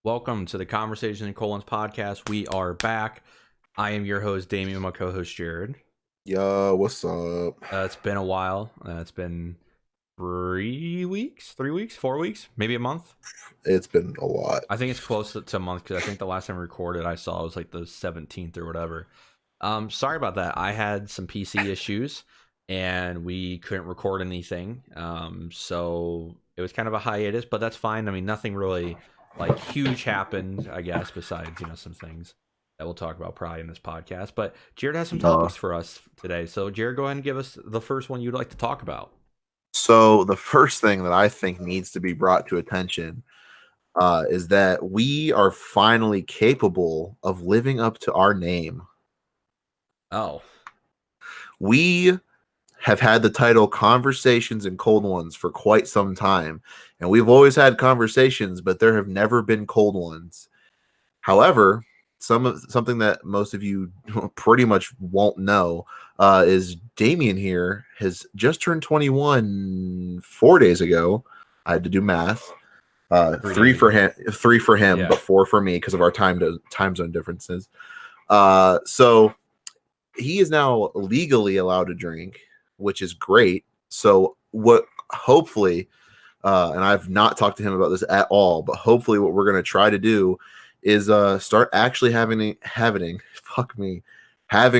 Welcome to the Conversation in Colons podcast. We are back. I am your host, Damien, my co-host, Jared. Yo, what's up? It's been a while. It's been 3 weeks, 4 weeks, maybe a month. It's been a lot. I think it's close to a month because I think the last time we recorded I saw it was like the 17th or whatever. Sorry about that. I had some PC issues and we couldn't record anything. So it was kind of a hiatus, but that's fine. I mean, nothing really like huge happened, I guess, besides, some things that we'll talk about probably in this podcast. But Jared has some topics for us today. So Jared, go ahead and give us the first one you'd like to talk about. So the first thing that I think needs to be brought to attention is that we are finally capable of living up to our name. Oh. We have had the title Conversations in Cold Ones for quite some time, and we've always had conversations, but there have never been cold ones. However, something that most of you pretty much won't know is Damien here has just turned 21 4 days ago. I had to do math. Three for him, Yeah. but 4 for me because of our time zone differences. So he is now legally allowed to drink, which is great. So what hopefully, and I've not talked to him about this at all, but hopefully what we're going to try to do is start actually having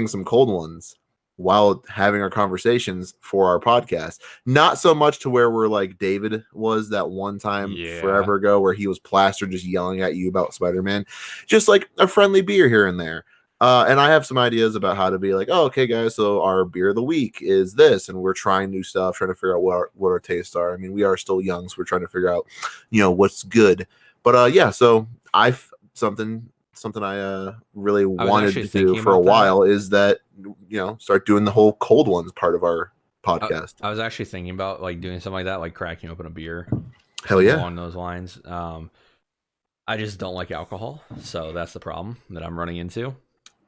some cold ones while having our conversations for our podcast. Not so much to where we're like David was that one time forever ago where he was plastered just yelling at you about Spider-Man. Just like a friendly beer here and there. And I have some ideas about how to be like, oh, okay, guys, so our beer of the week is this, and we're trying new stuff, trying to figure out what our tastes are. I mean, we are still young, so we're trying to figure out, what's good. But yeah, so something I really wanted to do for a while is that start doing the whole cold ones part of our podcast. I was actually thinking about like doing something like that, like cracking open a beer. Hell yeah, along those lines. I just don't like alcohol, so that's the problem that I'm running into.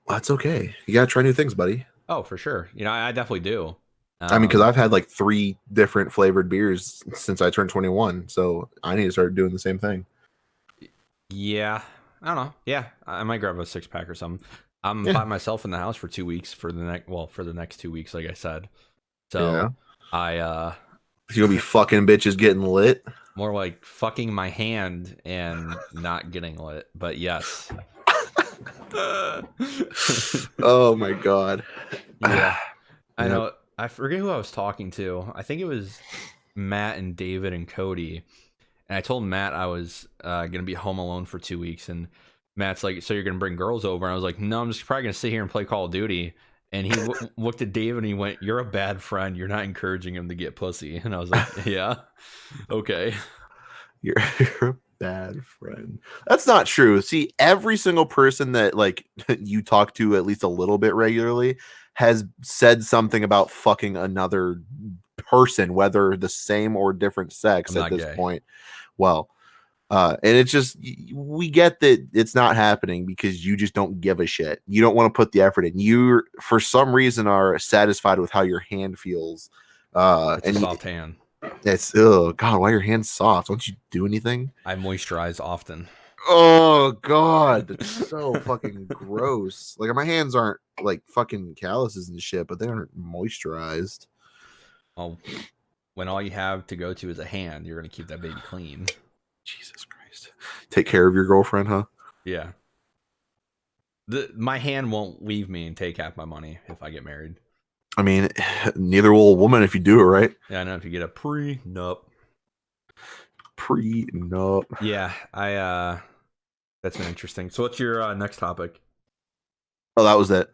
Well, that's okay. You gotta try new things, buddy. Oh, for sure. I definitely do. I mean, because I've had like 3 different flavored beers since I turned 21, so I need to start doing the same thing. Yeah, I don't know. Yeah, I might grab a 6-pack or something. I'm by myself in the house for 2 weeks for the next 2 weeks, like I said. So you're gonna be fucking bitches getting lit. More like fucking my hand and not getting lit, but yes. Oh my god. Yeah. I know. I forget who I was talking to. I think it was Matt and David and Cody. And I told Matt I was gonna be home alone for 2 weeks, and Matt's like, "So you're gonna bring girls over?" And I was like, "No, I'm just probably gonna sit here and play Call of Duty." And he looked at David and he went, "You're a bad friend. You're not encouraging him to get pussy." And I was like, "Yeah, okay." You're a bad friend. That's not true. See, every single person that like you talk to at least a little bit regularly has said something about fucking another person, whether the same or different sex at this point. Well, and it's just, we get that it's not happening because you just don't give a shit. You don't want to put the effort in. You, for some reason, are satisfied with how your hand feels. It's a soft hand. It's, oh god, why are your hands soft? Don't you do anything? I moisturize often. Oh god, that's so fucking gross. Like, my hands aren't like fucking calluses and shit, but they aren't moisturized. Oh, when all you have to go to is a hand, you're gonna keep that baby clean. Jesus Christ. Take care of your girlfriend, huh? Yeah. My hand won't leave me and take half my money if I get married. I mean, neither will a woman if you do it right. Yeah, I know, if you get a prenup. Yeah, that's been interesting. So what's your next topic? Oh, that was it.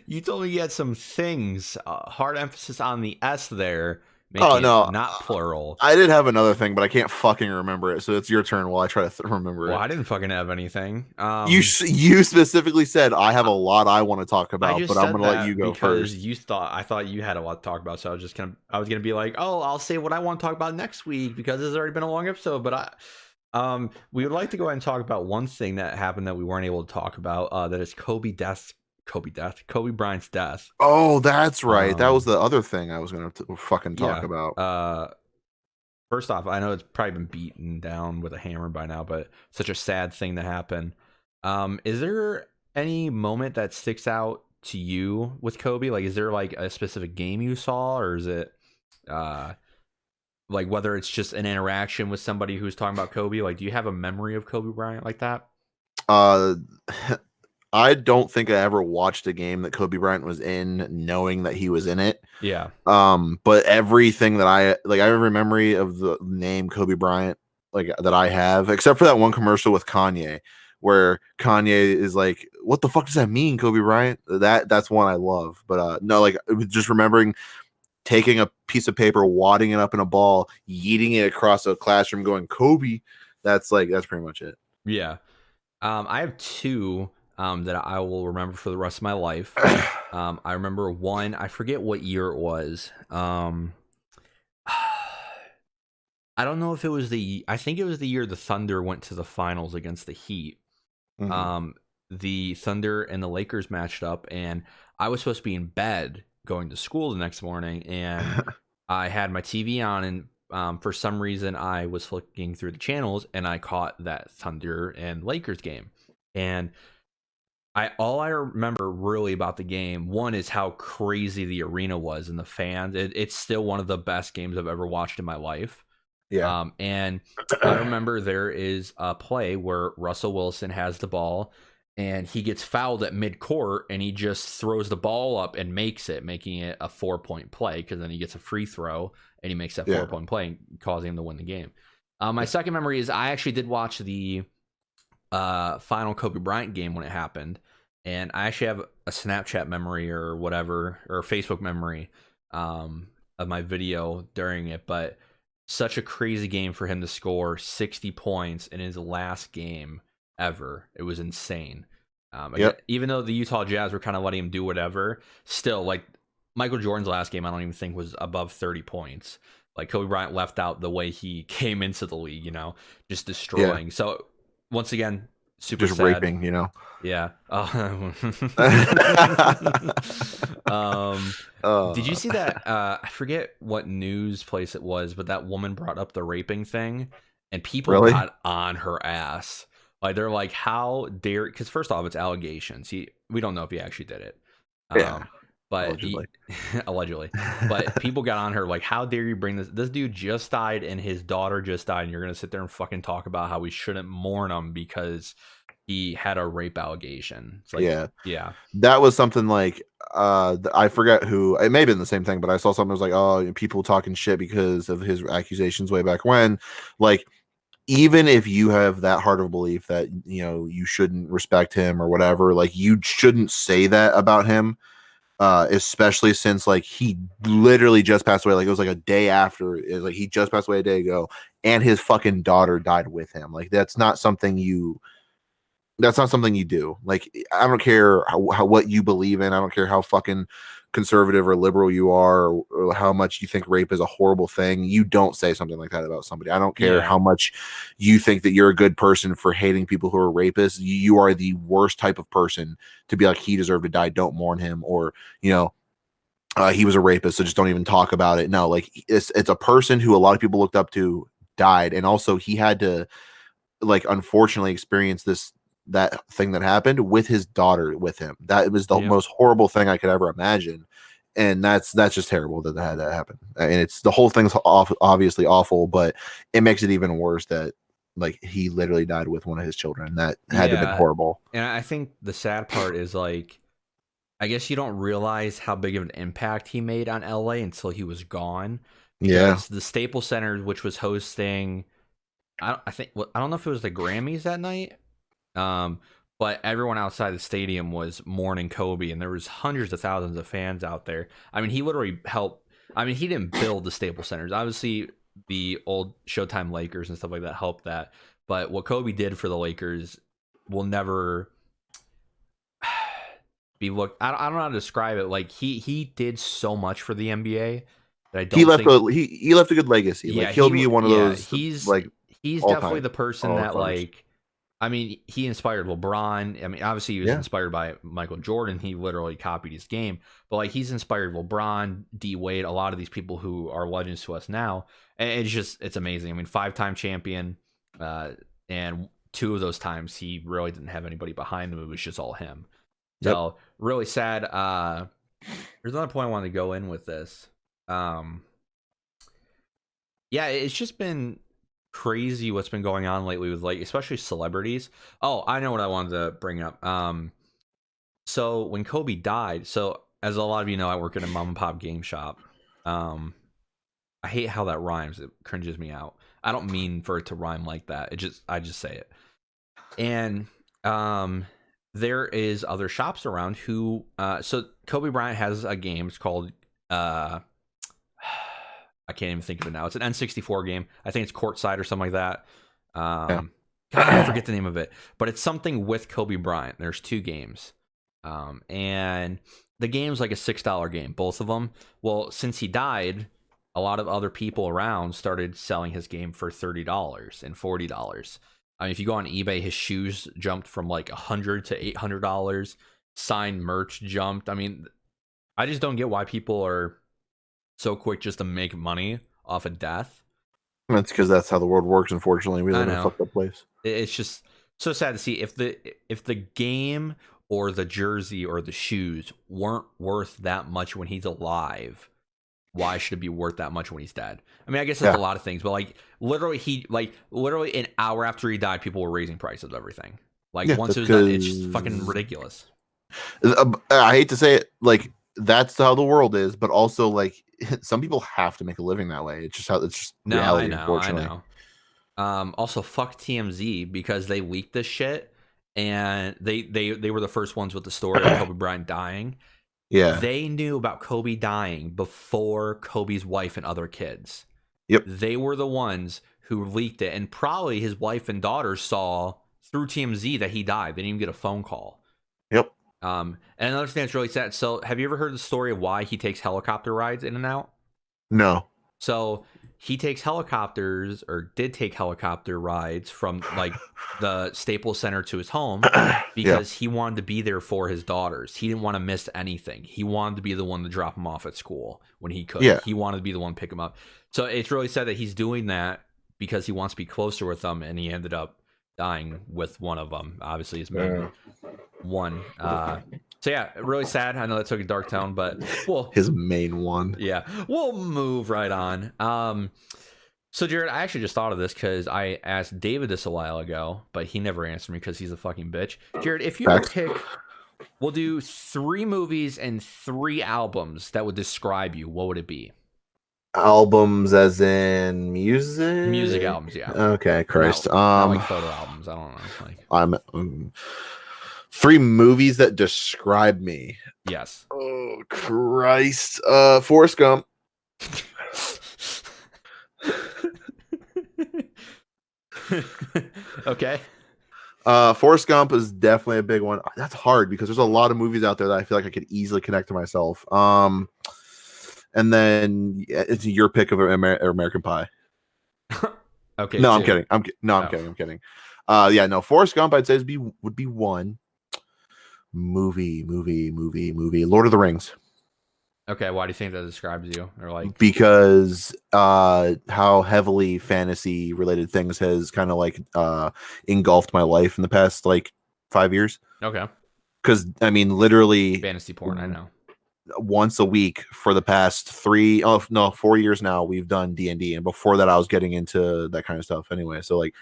You told me you had some things. Hard emphasis on the S there. Oh, no. Not plural. I did have another thing, but I can't fucking remember it. So it's your turn while I try to remember it. Well, I didn't fucking have anything. You specifically said I have a lot I want to talk about, but I'm going to let you go first. I thought you had a lot to talk about, so I was going to be like, oh, I'll say what I want to talk about next week because this has already been a long episode. But we would like to go ahead and talk about one thing that happened that we weren't able to talk about. That is Kobe Bryant's death. Oh, that's right. That was the other thing I was going to fucking talk about. first off, I know it's probably been beaten down with a hammer by now, but such a sad thing to happen. Is there any moment that sticks out to you with Kobe? Like, is there like a specific game you saw, or is it like whether it's just an interaction with somebody who's talking about Kobe? Like, do you have a memory of Kobe Bryant like that? Uh, I don't think I ever watched a game that Kobe Bryant was in knowing that he was in it. Yeah. But everything that I have a memory of the name Kobe Bryant, like that I have, except for that one commercial with Kanye, where Kanye is like, "What the fuck does that mean, Kobe Bryant?" That's one I love. But no, like just remembering taking a piece of paper, wadding it up in a ball, yeeting it across a classroom, going Kobe. That's pretty much it. Yeah. I have two that I will remember for the rest of my life. I remember one, I forget what year it was. I don't know if it was I think it was the year the Thunder went to the finals against the Heat. Mm-hmm. The Thunder and the Lakers matched up, and I was supposed to be in bed going to school the next morning, and I had my TV on, and for some reason I was flicking through the channels, and I caught that Thunder and Lakers game. And all I remember really about the game, one is how crazy the arena was and the fans. It's still one of the best games I've ever watched in my life. Yeah. And I remember there is a play where Russell Wilson has the ball and he gets fouled at midcourt, and he just throws the ball up and makes it, making it a 4-point play, because then he gets a free throw and he makes that 4-point play, causing him to win the game. My second memory is I actually did watch the final Kobe Bryant game when it happened, and I actually have a Snapchat memory or whatever, or Facebook memory of my video during it. But such a crazy game for him to score 60 points in his last game ever. It was insane. Again, even though the Utah Jazz were kind of letting him do whatever, still, like, Michael Jordan's last game, I don't even think was above 30 points. Like, Kobe Bryant left out the way he came into the league, just destroying. So once again, super just sad. Raping, Yeah. Did you see that? I forget what news place it was, but that woman brought up the raping thing, and people got on her ass. Like, they're like, "How dare?" Because first off, it's allegations. We don't know if he actually did it. But allegedly. Allegedly. But people got on her like, "How dare you bring this? This dude just died and his daughter just died, and you're gonna sit there and fucking talk about how we shouldn't mourn him because he had a rape allegation." It's like, yeah. That was something like I forget who. It may have been the same thing, but I saw something that was like, "Oh, people talking shit because of his accusations way back when." Like, even if you have that heart of belief that you shouldn't respect him or whatever, like, you shouldn't say that about him. Especially since, like, he literally just passed away. Like, it was like a day after. Like, he just passed away a day ago, and his fucking daughter died with him. Like, that's not something you do. Like, I don't care how what you believe in. I don't care how fucking conservative or liberal you are, or how much you think rape is a horrible thing. You don't say something like that about somebody. I don't care how much you think that you're a good person for hating people who are rapists. You are the worst type of person to be like, he deserved to die, don't mourn him, or he was a rapist, so just don't even talk about it. No, like, it's a person who a lot of people looked up to died, and also he had to, like, unfortunately experience that thing that happened with his daughter with him. That was the most horrible thing I could ever imagine, and that's just terrible that had that happen. And it's, the whole thing's obviously awful, but it makes it even worse that, like, he literally died with one of his children. That had to have been horrible. And I think the sad part is, like, I guess you don't realize how big of an impact he made on LA until he was gone. Because the Staples Center, which was hosting, I don't know if it was the Grammys that night, but everyone outside the stadium was mourning Kobe, and there was hundreds of thousands of fans out there. I mean, he literally helped. I mean, he didn't build the Staples Centers. Obviously, the old Showtime Lakers and stuff like that helped that. But what Kobe did for the Lakers will never be looked. I don't know how to describe it. Like, he did so much for the NBA that I don't. He left a good legacy. Yeah, like, he'll be one of those. He's like, he's definitely the person that, like, I mean, he inspired LeBron. I mean, obviously he was inspired by Michael Jordan. He literally copied his game, but, like, he's inspired LeBron, D Wade, a lot of these people who are legends to us now. And it's amazing. I mean, 5-time champion, and 2 of those times he really didn't have anybody behind him. It was just all him. Yep. So really sad. There's another point I wanted to go in with this. Yeah, it's just been crazy what's been going on lately with, like, especially celebrities. Oh, I know what I wanted to bring up. So when Kobe died, so as a lot of you know, I work in a mom and pop game shop. I hate how that rhymes. It cringes me out. I don't mean for it to rhyme like that. I just say it. And there is other shops around who so Kobe Bryant has a game. It's called I can't even think of it now. It's an N64 game. I think it's Courtside or something like that. God, I forget the name of it, but it's something with Kobe Bryant. There's 2 games, and the game's like a $6 game, both of them. Well, since he died, a lot of other people around started selling his game for $30 and $40. I mean, if you go on eBay, his shoes jumped from like $100 to $800. Signed merch jumped. I mean, I just don't get why people are so quick just to make money off of death. That's because that's how the world works. Unfortunately, we live in a fucked up place. It's just so sad to see if the game or the jersey or the shoes weren't worth that much when he's alive. Why should it be worth that much when he's dead? I mean, I guess that's a lot of things, but like literally an hour after he died, people were raising prices of everything. Like once it was done, it's just fucking ridiculous. I hate to say it, like that's how the world is, but also like some people have to make a living that way. It's just reality. Unfortunately. I know. Also, fuck TMZ because they leaked this shit, and they were the first ones with the story of Kobe Bryant dying. Yeah, they knew about Kobe dying before Kobe's wife and other kids. Yep, they were the ones who leaked it, and probably his wife and daughter saw through TMZ that he died. They didn't even get a phone call. Yep. And another thing that's really sad. So, have you ever heard the story of why he takes helicopter rides in and out? No. So he takes helicopters, or did take helicopter rides from like the Staples Center to his home because he wanted to be there for his daughters. He didn't want to miss anything. He wanted to be the one to drop them off at school when he could. Yeah. He wanted to be the one to pick them up. So it's really sad that he's doing that because he wants to be closer with them, and he ended up dying with one of them. Obviously, his main one. So yeah, really sad. I know that took a dark tone, but his main one. Yeah, we'll move right on. So Jared, I actually just thought of this because I asked David this a while ago, but he never answered me because he's a fucking bitch. Jared, if you were to pick, we'll do 3 movies and 3 albums that would describe you. What would it be? Albums, as in music. Music albums, yeah. Okay, Christ. Not like photo albums. I don't know. Like, I'm 3 movies that describe me. Yes. Oh Christ. Forrest Gump. Okay. Forrest Gump is definitely a big one. That's hard because there's a lot of movies out there that I feel like I could easily connect to myself. And then it's your pick of American Pie. Okay. No, I'm kidding. I'm kidding. Yeah, no. Forrest Gump, I'd say would be one. Movie. Lord of the Rings. Okay, why do you think that describes you? Or like because how heavily fantasy related things has kind of like engulfed my life in the past like 5 years. Okay. Because I mean, literally fantasy porn. I know. Once a week for the past 4 years now, we've done D&D, and before that I was getting into that kind of stuff anyway. So like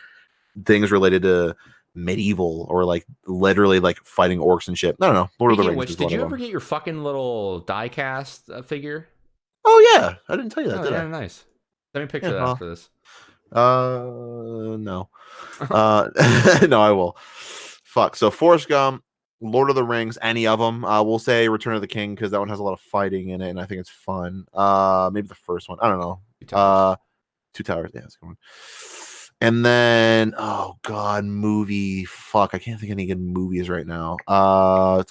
things related to medieval or like literally like fighting orcs and shit. I don't know. Lord of the Rings. Which, did you ever get your fucking little die cast figure? Oh yeah, I didn't tell you that. Did I? Nice. Let me picture that after this. No. No, I will. Fuck. So Forrest Gump, Lord of the Rings, any of them. We'll say Return of the King because that one has a lot of fighting in it, and I think it's fun. Maybe the first one. I don't know. Two Towers. Yeah, that's a good one. And then, oh god, movie. Fuck, I can't think of any good movies right now. Star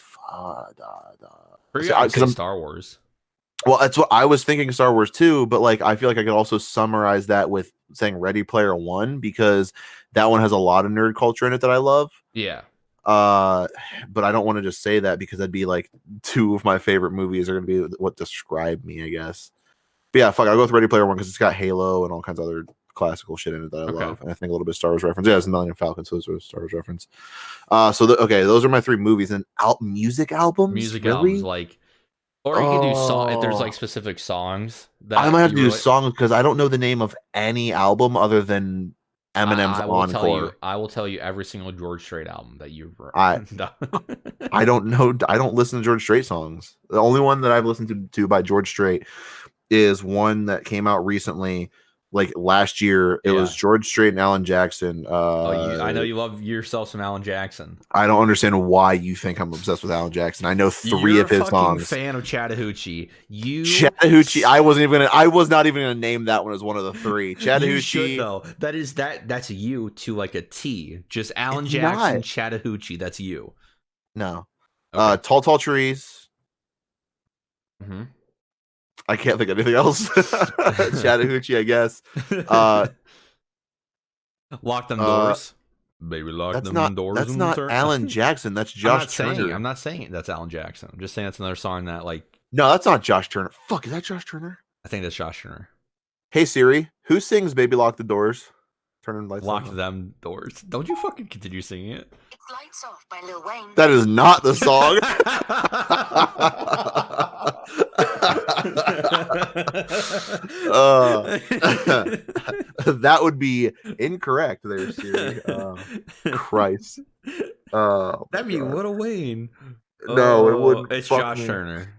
Wars. Well, that's what I was thinking. Star Wars too, but like I feel like I could also summarize that with saying Ready Player One because that one has a lot of nerd culture in it that I love. Yeah. But I don't want to just say that because that'd be like 2 of my favorite movies are going to be what describe me, I guess. But yeah, fuck, I'll go with Ready Player One because it's got Halo and all kinds of other classical shit in it that I Okay. love, and I think a little bit of Star Wars reference. Yeah, it's a Millennium Falcon, so it's a Star Wars reference. Okay, those are my 3 movies and music albums. Music Really? albums, like, or you could do song if there's like Oh, specific songs I that might have to you were do like. songs because I don't know the name of any album other than Eminem's I will tell you. Encore. I will tell you every single George Strait album that you've I done. I don't know. I don't listen to George Strait songs. The only one that I've listened to by George Strait is one that came out recently, like last year. It was George Strait and Alan Jackson. I know you love yourself some Alan Jackson. I don't understand why you think I'm obsessed with Alan Jackson. I know 3 You're of his a fucking songs. fan of Chattahoochee. Chattahoochee. I was not even gonna name that one as one of the 3. Chattahoochee. You should though. That's you to like a T. Just Alan It's Jackson, not. Chattahoochee. That's you. No. Okay. Tall Tall Trees. Mm-hmm. I can't think of anything else. Chattahoochee, I guess. Lock them doors. Baby, lock them doors. That's not Alan Jackson. That's Josh Turner. I'm not saying that's Alan Jackson. I'm just saying that's another song that, like. No, that's not Josh Turner. Fuck, is that Josh Turner? I think that's Josh Turner. Hey Siri, who sings "Baby Lock the Doors"? Turning lights off. Lock them doors. Don't you fucking continue singing it? It's Lights Off by Lil Wayne. That is not the song. That would be incorrect there, Siri. Christ. That'd be Lil Wayne. No, it wouldn't. It's Josh Turner.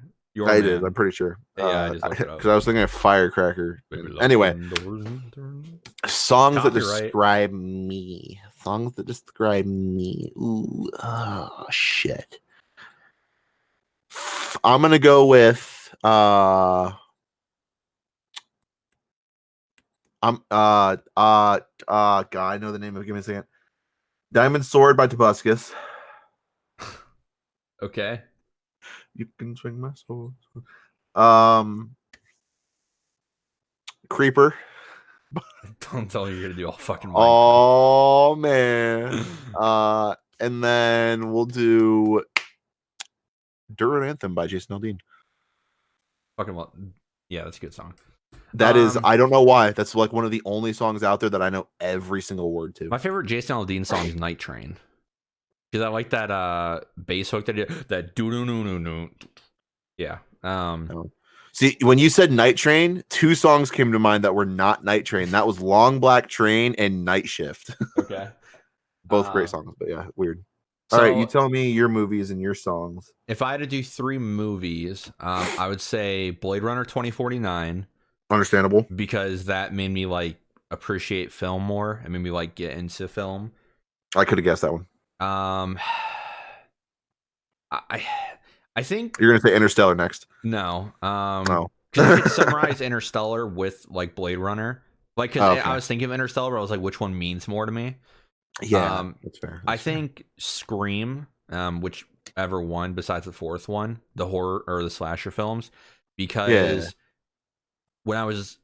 I did. I'm pretty sure. Yeah, I just looked it up. Because I was thinking of Firecracker. Anyway, songs that describe me. Songs that describe me. Ooh, oh shit. I'm gonna go with God, I know the name of it. Give me a second. Diamond Sword by Tobuscus. Okay. You can swing my sword. Creeper. Don't tell me you're gonna do all fucking Minecraft. Oh man. And then we'll do Duran Anthem by Jason Aldean. Fucking well. Yeah, that's a good song. That is, I don't know why. That's like one of the only songs out there that I know every single word to. My favorite Jason Aldean song is Night Train. Because I like that bass hook that doo doo doo doo doo. Yeah. See, when you said Night Train, 2 songs came to mind that were not Night Train. That was Long Black Train and Night Shift. Okay. Both great songs, but yeah, weird. All right, you tell me your movies and your songs. If I had to do 3 movies, I would say Blade Runner 2049. Understandable. Because that made me like appreciate film more. It made me like get into film. I could have guessed that one. I think you're gonna say Interstellar next. No. No. Because you could summarize Interstellar with like Blade Runner. Like, because I was thinking of Interstellar, but I was like, which one means more to me? Yeah, that's fair. I think Scream, whichever one besides the 4th one, the horror or the slasher films, because when I was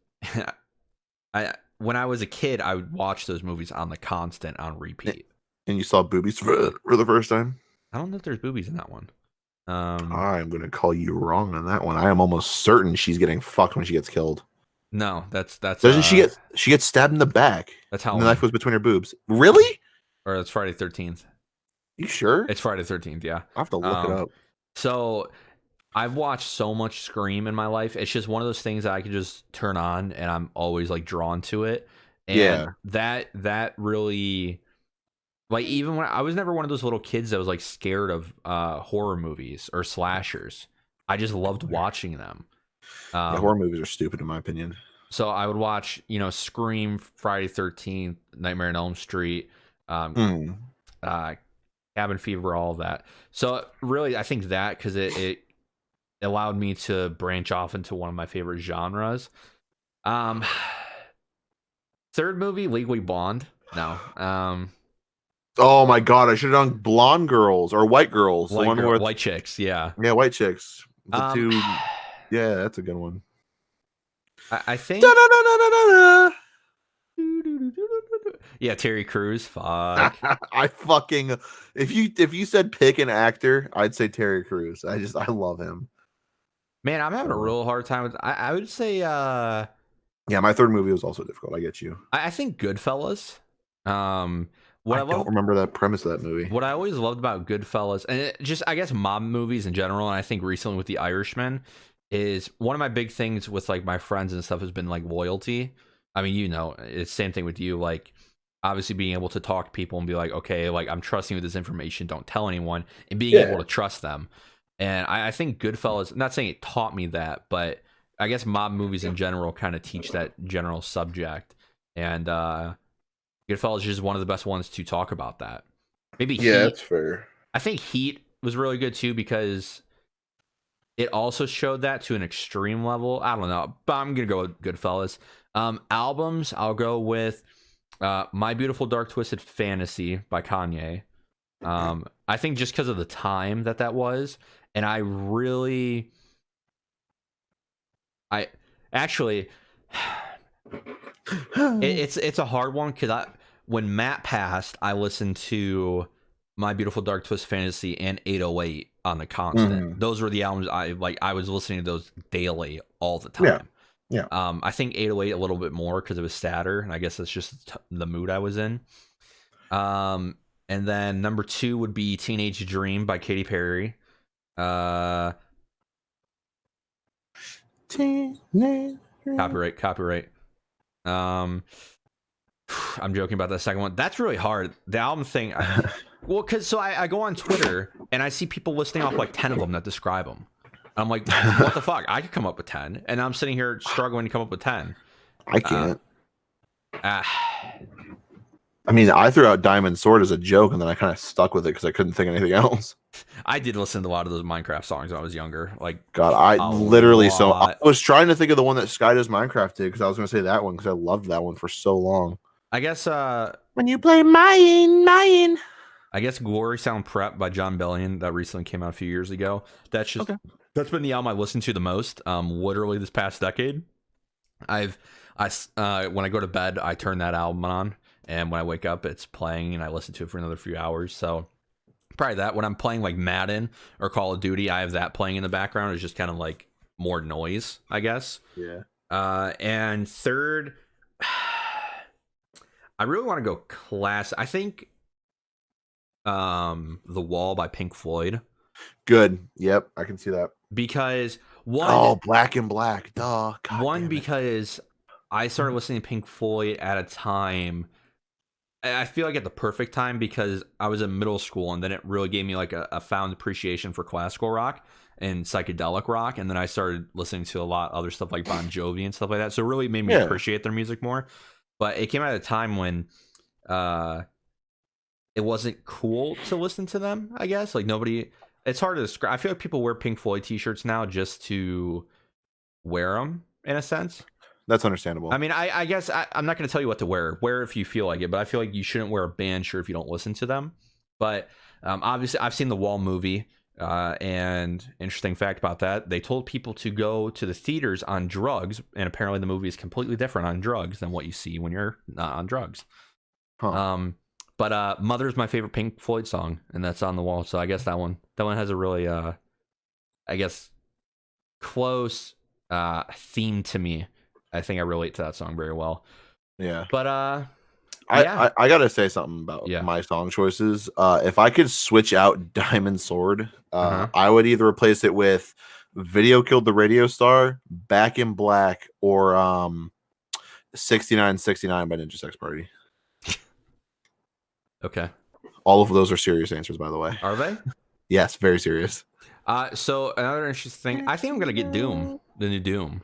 when I was a kid, I would watch those movies on the constant on repeat. And you saw boobies for the first time? I don't know if there's boobies in that one. I'm gonna call you wrong on that one. I am almost certain she's getting fucked when she gets killed. No, that's doesn't she get stabbed in the back? That's how the knife was between her boobs. Really? Or it's Friday 13th. You sure? It's Friday 13th. Yeah, I have to look it up. So I've watched so much Scream in my life. It's just one of those things that I can just turn on, and I'm always like drawn to it. And that really. Like, even when I was never one of those little kids that was like scared of horror movies or slashers. I just loved watching them. Horror movies are stupid in my opinion. So I would watch, Scream, Friday 13th, Nightmare on Elm Street, Cabin Fever, all of that. So really, I think that because it allowed me to branch off into one of my favorite genres. 3rd movie, Legally Blonde. No. Oh my god, I should have done Blonde Girls or White Girls. White Chicks, yeah. Yeah, White Chicks. The 2. Yeah, that's a good one. I think. Yeah, Terry Crews. Fuck. I fucking if you said pick an actor, I'd say Terry Crews. I love him. Man, I'm having a real hard time with. I would say. Yeah, my third movie was also difficult. I get you. I think Goodfellas. I don't remember that premise of that movie. What I always loved about Goodfellas, and just I guess mob movies in general, and I think recently with The Irishman, is one of my big things with like my friends and stuff has been like loyalty. I mean, it's the same thing with you. Like, obviously being able to talk to people and be like, okay, like I'm trusting you with this information, don't tell anyone, and being able to trust them. And I think Goodfellas, I'm not saying it taught me that, but I guess mob movies in general kind of teach that general subject. And Goodfellas is just one of the best ones to talk about that. Maybe Heat. That's fair. I think Heat was really good too because it also showed that to an extreme level. I don't know, but I'm gonna go with Goodfellas. Albums, I'll go with My Beautiful Dark Twisted Fantasy by Kanye. I think just because of the time that was, and I actually, it's a hard one because when Matt passed, I listened to My Beautiful Dark Twisted Fantasy and 808 on the constant. Those were the albums I was listening to those daily all the time. Yeah. I think 808 a little bit more because it was sadder, and I guess that's just the mood I was in. And then number 2 would be Teenage Dream by Katy Perry. Copyright. I'm joking about that second one. That's really hard. The album thing. Well, because I go on Twitter and I see people listing off like 10 of them that describe them. I'm like, what the fuck? I could come up with 10, and I'm sitting here struggling to come up with 10. I can't. I mean, I threw out Diamond Sword as a joke, and then I kind of stuck with it because I couldn't think of anything else. I did listen to a lot of those Minecraft songs when I was younger. Like, God, I was trying to think of the one that Sky Does Minecraft did because I was going to say that one because I loved that one for so long. I guess when you play Mayan. I guess Glory Sound Prep by John Bellion that recently came out a few years ago. That's been the album I listened to the most. Literally this past decade. When I go to bed, I turn that album on. And when I wake up, it's playing, and I listen to it for another few hours. So probably that. When I'm playing like Madden or Call of Duty, I have that playing in the background. It's just kind of like more noise, I guess. Yeah. And third, I really want to go class. I think The Wall by Pink Floyd. Good. Yep, I can see that. Because Black and Black. Duh. God because I started listening to Pink Floyd at a time. I feel like at the perfect time because I was in middle school, and then it really gave me like a found appreciation for classical rock and psychedelic rock, and then I started listening to a lot of other stuff like Bon Jovi and stuff like that. So it really made me appreciate their music more. But it came at a time when it wasn't cool to listen to them, I guess. Like nobody, it's hard to describe. I feel like people wear Pink Floyd t-shirts now just to wear them in a sense. That's understandable. I mean, I guess I'm not going to tell you what to wear. Wear if you feel like it, but I feel like you shouldn't wear a band shirt if you don't listen to them. But obviously, I've seen the Wall movie, and interesting fact about that, they told people to go to the theaters on drugs, and apparently the movie is completely different on drugs than what you see when you're not on drugs. Huh. But Mother's my favorite Pink Floyd song, and that's on The Wall. So I guess that one has a really, I guess, close theme to me. I think I relate to that song very well. Yeah. But I gotta say something about my song choices. If I could switch out Diamond Sword, I would either replace it with Video Killed the Radio Star, Back in Black, or 6969 by Ninja Sex Party. Okay. All of those are serious answers, by the way. Are they? Yes, very serious. So another interesting thing, I think I'm gonna get Doom, the new Doom.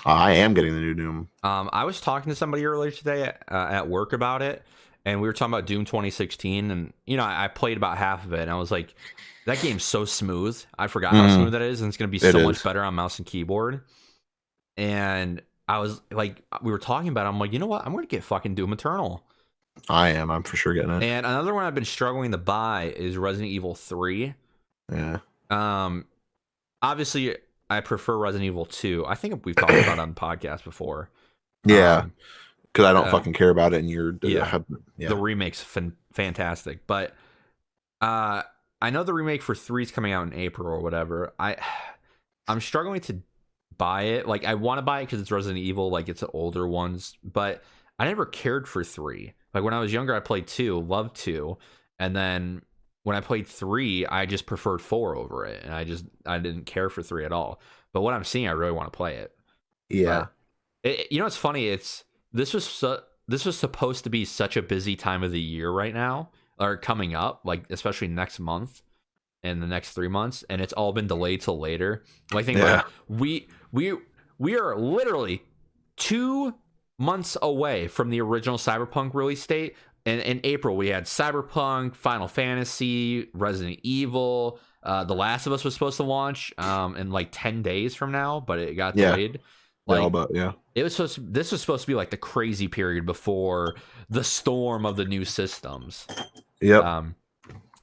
I am getting the new Doom. I was talking to somebody earlier today at work about it, and we were talking about Doom 2016, and I played about half of it, and I was like, that game's so smooth. I forgot how smooth that is, and it's gonna be so much better on mouse and keyboard. And I was like, we were talking about it, I'm like, you know what? I'm gonna get fucking Doom Eternal. I'm for sure getting it. And another one I've been struggling to buy is Resident Evil 3. Yeah. Obviously, I prefer Resident Evil 2. I think we've talked about it on the podcast before. Yeah, because I don't fucking care about it, and the remake's fantastic. But I know the remake for 3 is coming out in April or whatever. I'm struggling to buy it. Like, I want to buy it because it's Resident Evil, like it's the older ones, but I never cared for 3. Like when I was younger, I played 2, loved 2, and then when I played 3, I just preferred 4 over it, and I didn't care for 3 at all. But what I'm seeing, I really want to play it. Yeah. But you know, it's funny. This was supposed to be such a busy time of the year right now, or coming up, like especially next month and the next 3 months, and it's all been delayed till later. Like, think about it. We are literally 2 months away from the original Cyberpunk release date. And in April, we had Cyberpunk, Final Fantasy, Resident Evil. The Last of Us was supposed to launch in like 10 days from now, but it got delayed. Like, this was supposed to be like the crazy period before the storm of the new systems. Yep.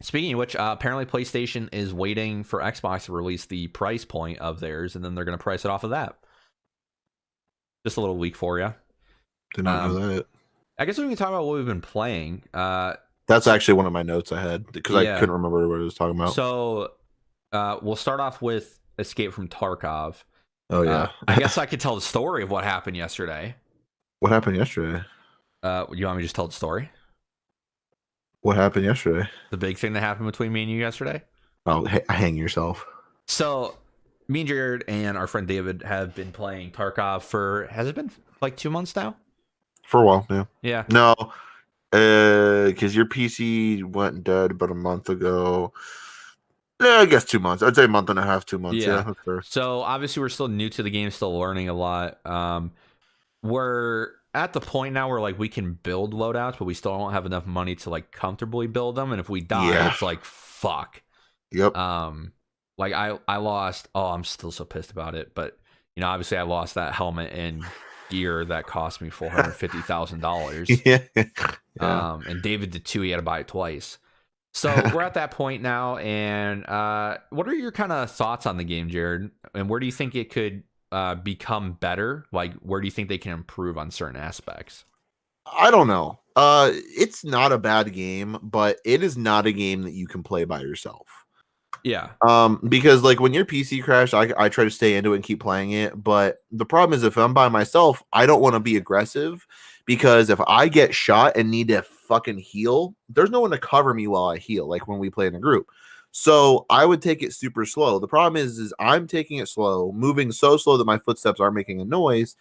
Speaking of which, apparently PlayStation is waiting for Xbox to release the price point of theirs, and then they're going to price it off of that. Just a little leak for you. Did not know that. I guess we can talk about what we've been playing. That's actually one of my notes I had because I couldn't remember what I was talking about. So we'll start off with Escape from Tarkov. Oh, yeah. I guess I could tell the story of what happened yesterday. What happened yesterday? You want me to just tell the story? What happened yesterday? The big thing that happened between me and you yesterday? Oh, hang yourself. So, me and Jared and our friend David have been playing Tarkov for, has it been like 2 months now? For a while, yeah. Yeah. No, because your PC went dead about a month ago. Yeah, I guess 2 months. I'd say a month and a half, 2 months. Yeah, that's fair. So, obviously, we're still new to the game, still learning a lot. We're at the point now where like we can build loadouts, but we still don't have enough money to like comfortably build them. And if we die, it's like fuck. Yep. Like I lost. Oh, I'm still so pissed about it. But you know, obviously, I lost that helmet and gear that cost me $450,000. Yeah. And David did too. He had to buy it twice. So we're at that point now. And what are your kind of thoughts on the game, Jared? And where do you think it could become better? Like, where do you think they can improve on certain aspects? I don't know. It's not a bad game, but it is not a game that you can play by yourself. Yeah. Because like when your PC crashed, I try to stay into it and keep playing it. But the problem is if I'm by myself, I don't want to be aggressive because if I get shot and need to fucking heal, there's no one to cover me while I heal, like when we play in a group. So I would take it super slow. The problem is I'm taking it slow, moving so slow that my footsteps are making a noise,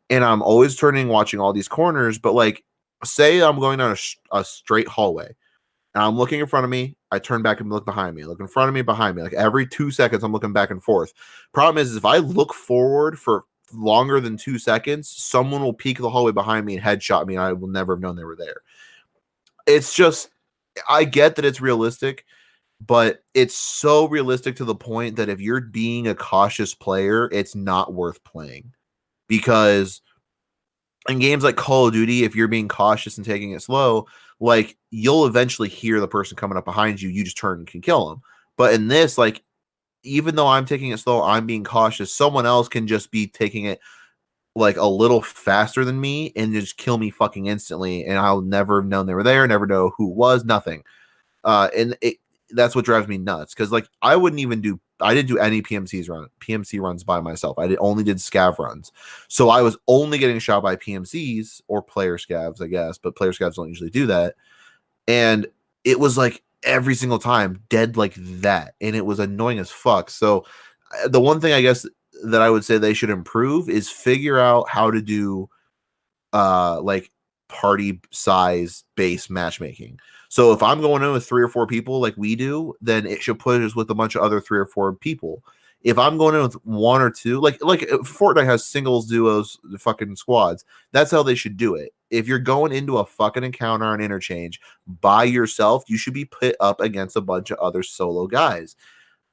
and I'm always turning, watching all these corners. But like, say I'm going down a straight hallway, and I'm looking in front of me, I turn back and look behind me, look in front of me, behind me. Like every 2 seconds, I'm looking back and forth. Problem is if I look forward for longer than 2 seconds, someone will peek the hallway behind me and headshot me, and I will never have known they were there. It's just, I get that it's realistic, but it's so realistic to the point that if you're being a cautious player, it's not worth playing. Because in games like Call of Duty, if you're being cautious and taking it slow, like you'll eventually hear the person coming up behind you, you just turn and can kill them. But in this, like, even though I'm taking it slow, I'm being cautious, someone else can just be taking it like a little faster than me and just kill me fucking instantly, and I'll never have known they were there, never know who it was, nothing. And that's what drives me nuts, because like I didn't do any PMC runs by myself. I only did scav runs, so I was only getting shot by PMCs or player scavs, I guess, but player scavs don't usually do that. And it was like every single time dead like that, and it was annoying as fuck. So the one thing I guess that I would say they should improve is figure out how to do like party size based matchmaking. So if I'm going in with 3 or 4 people like we do, then it should put us with a bunch of other 3 or 4 people. If I'm going in with 1 or 2, like Fortnite has singles, duos, fucking squads. That's how they should do it. If you're going into a fucking encounter on interchange by yourself, you should be put up against a bunch of other solo guys.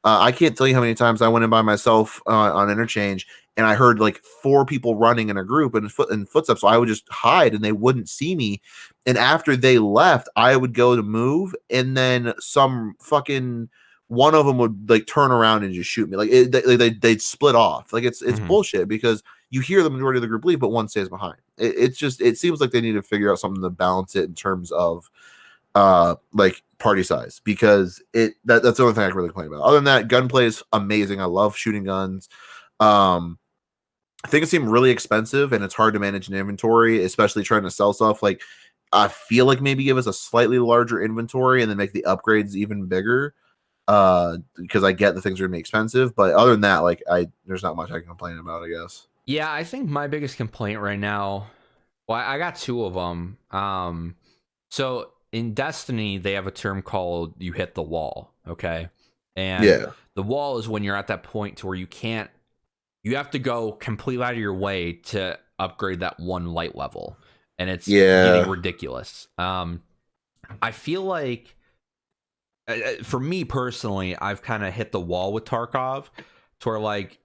I can't tell you how many times I went in by myself on interchange, and I heard like 4 people running in a group and footsteps. So I would just hide, and they wouldn't see me. And after they left, I would go to move, and then some fucking one of them would like turn around and just shoot me. Like they'd split off. Like it's bullshit, because you hear the majority of the group leave, but one stays behind. It seems like they need to figure out something to balance it in terms of like party size, because that's the only thing I can really complain about. Other than that, gunplay is amazing. I love shooting guns. Things seem really expensive, and it's hard to manage an inventory, especially trying to sell stuff. Like, I feel like maybe give us a slightly larger inventory and then make the upgrades even bigger. Because I get the things are gonna be expensive, but other than that, like, there's not much I can complain about, I guess. Yeah, I think my biggest complaint right now, well, I got two of them. So in Destiny, they have a term called "you hit the wall." Okay, and the wall is when you're at that point to where you have to go completely out of your way to upgrade that one light level, and it's getting ridiculous. I feel like, for me personally, I've kind of hit the wall with Tarkov, to where, like,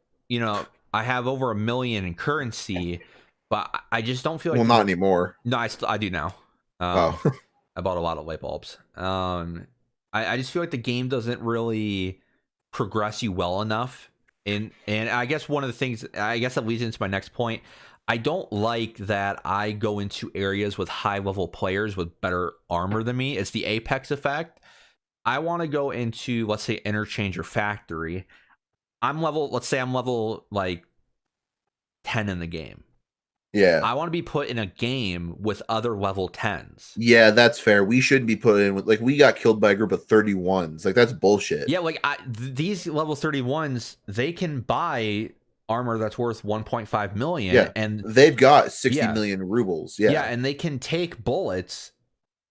I have over 1 million in currency, but I just don't feel like. Well, not anymore. No, I do now. I bought a lot of light bulbs. I just feel like the game doesn't really progress you well enough. And I guess one of the things, I guess that leads into my next point. I don't like that I go into areas with high level players with better armor than me. It's the Apex effect. I want to go into, let's say, Interchange or Factory. Let's say I'm level like 10 in the game. Yeah. I want to be put in a game with other level 10s. Yeah, that's fair. We shouldn't be put in with, like, we got killed by a group of 31s. Like, that's bullshit. Yeah, like these level 31s, they can buy armor that's worth 1.5 million. Yeah, and they've got 60 million rubles. Yeah. Yeah, and they can take bullets,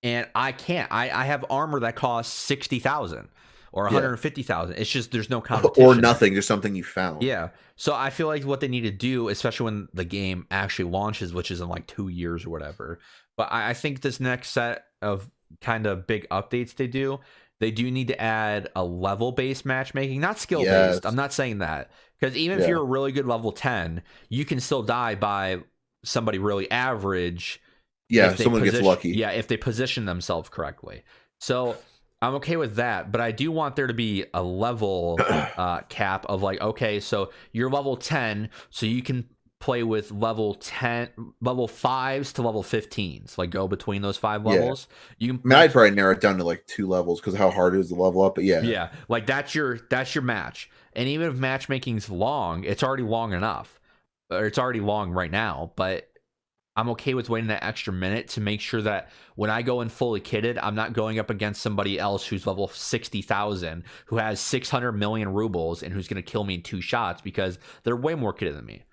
and I can't. I have armor that costs 60,000 or 150,000. It's just there's no competition. Or nothing, just something you found. Yeah. So I feel like what they need to do, especially when the game actually launches, which is in like 2 years or whatever. But I think this next set of kind of big updates they do need to add a level-based matchmaking, not skill-based. Yes. I'm not saying that. Because even if you're a really good level 10, you can still die by somebody really average. Yeah, if someone gets lucky. Yeah, if they position themselves correctly. So I'm okay with that, but I do want there to be a level cap of, like, okay, so you're level 10, so you can play with level 5s to level 15s, like go between those 5 levels. I'd probably narrow it down to like 2 levels because of how hard it is to level up. But yeah, like that's your match. And even if matchmaking's long, it's already long enough, or it's already long right now. But I'm okay with waiting that extra minute to make sure that when I go in fully kitted, I'm not going up against somebody else who's level 60,000, who has 600 million rubles, and who's going to kill me in 2 shots because they're way more kitted than me.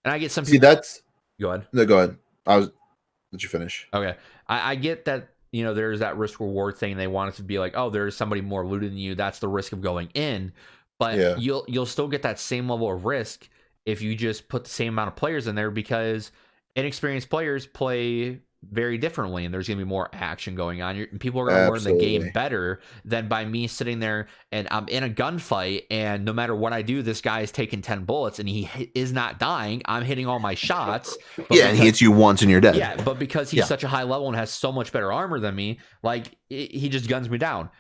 And I get some people. See, that's. Go ahead. No, go ahead. Let you finish. Okay. I get that, there's that risk reward thing. They want it to be like, oh, there's somebody more looted than you. That's the risk of going in. But you'll still get that same level of risk if you just put the same amount of players in there, because inexperienced players play very differently, and there's going to be more action going on. And people are going to learn the game better than by me sitting there and I'm in a gunfight, and no matter what I do, this guy is taking 10 bullets and he is not dying. I'm hitting all my shots. And he hits you once and you're dead. Yeah, but because he's such a high level and has so much better armor than me, like, he just guns me down.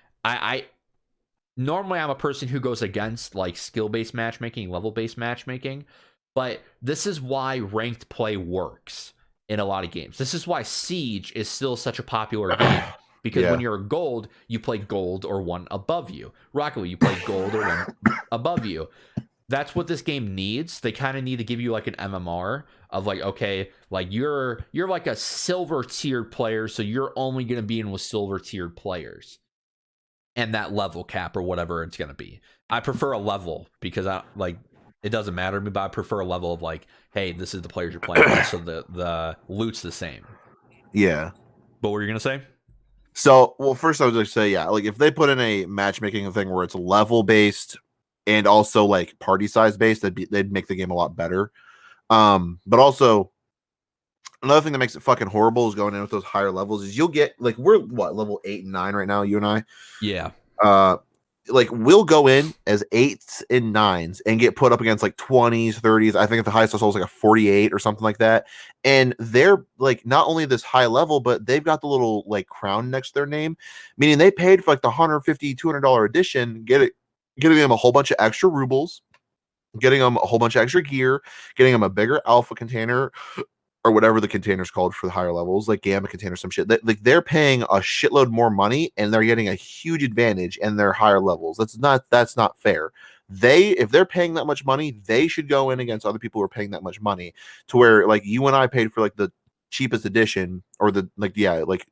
Normally I'm a person who goes against, like, skill-based matchmaking, level-based matchmaking. But this is why ranked play works in a lot of games. This is why Siege is still such a popular game. Because when you're a gold, you play gold or one above you. Rocket League, you play gold or one above you. That's what this game needs. They kind of need to give you like an MMR of, like, okay, like you're like a silver tiered player, so you're only going to be in with silver tiered players. And that level cap or whatever it's going to be. I prefer a level because it doesn't matter to me, but I prefer a level of, like, hey, this is the players you're playing with, so the loot's the same. Yeah. But what were you going to say? So, well, first I was going to say, like, if they put in a matchmaking thing where it's level-based and also, like, party size-based, they'd make the game a lot better. But also, another thing that makes it fucking horrible is going in with those higher levels is you'll get, like, we're, level 8 and 9 right now, you and I? Yeah. Like, we'll go in as 8s and 9s and get put up against like 20s, 30s. I think at the highest level is like a 48 or something like that. And they're like not only this high level, but they've got the little like crown next to their name, meaning they paid for like the $150, $200 edition, getting them a whole bunch of extra rubles, getting them a whole bunch of extra gear, getting them a bigger alpha container, or whatever the container's called for the higher levels, like gamma container, some shit. Like they're paying a shitload more money and they're getting a huge advantage in their higher levels. That's not fair. If they're paying that much money, they should go in against other people who are paying that much money, to where like you and I paid for like the cheapest edition, or the like like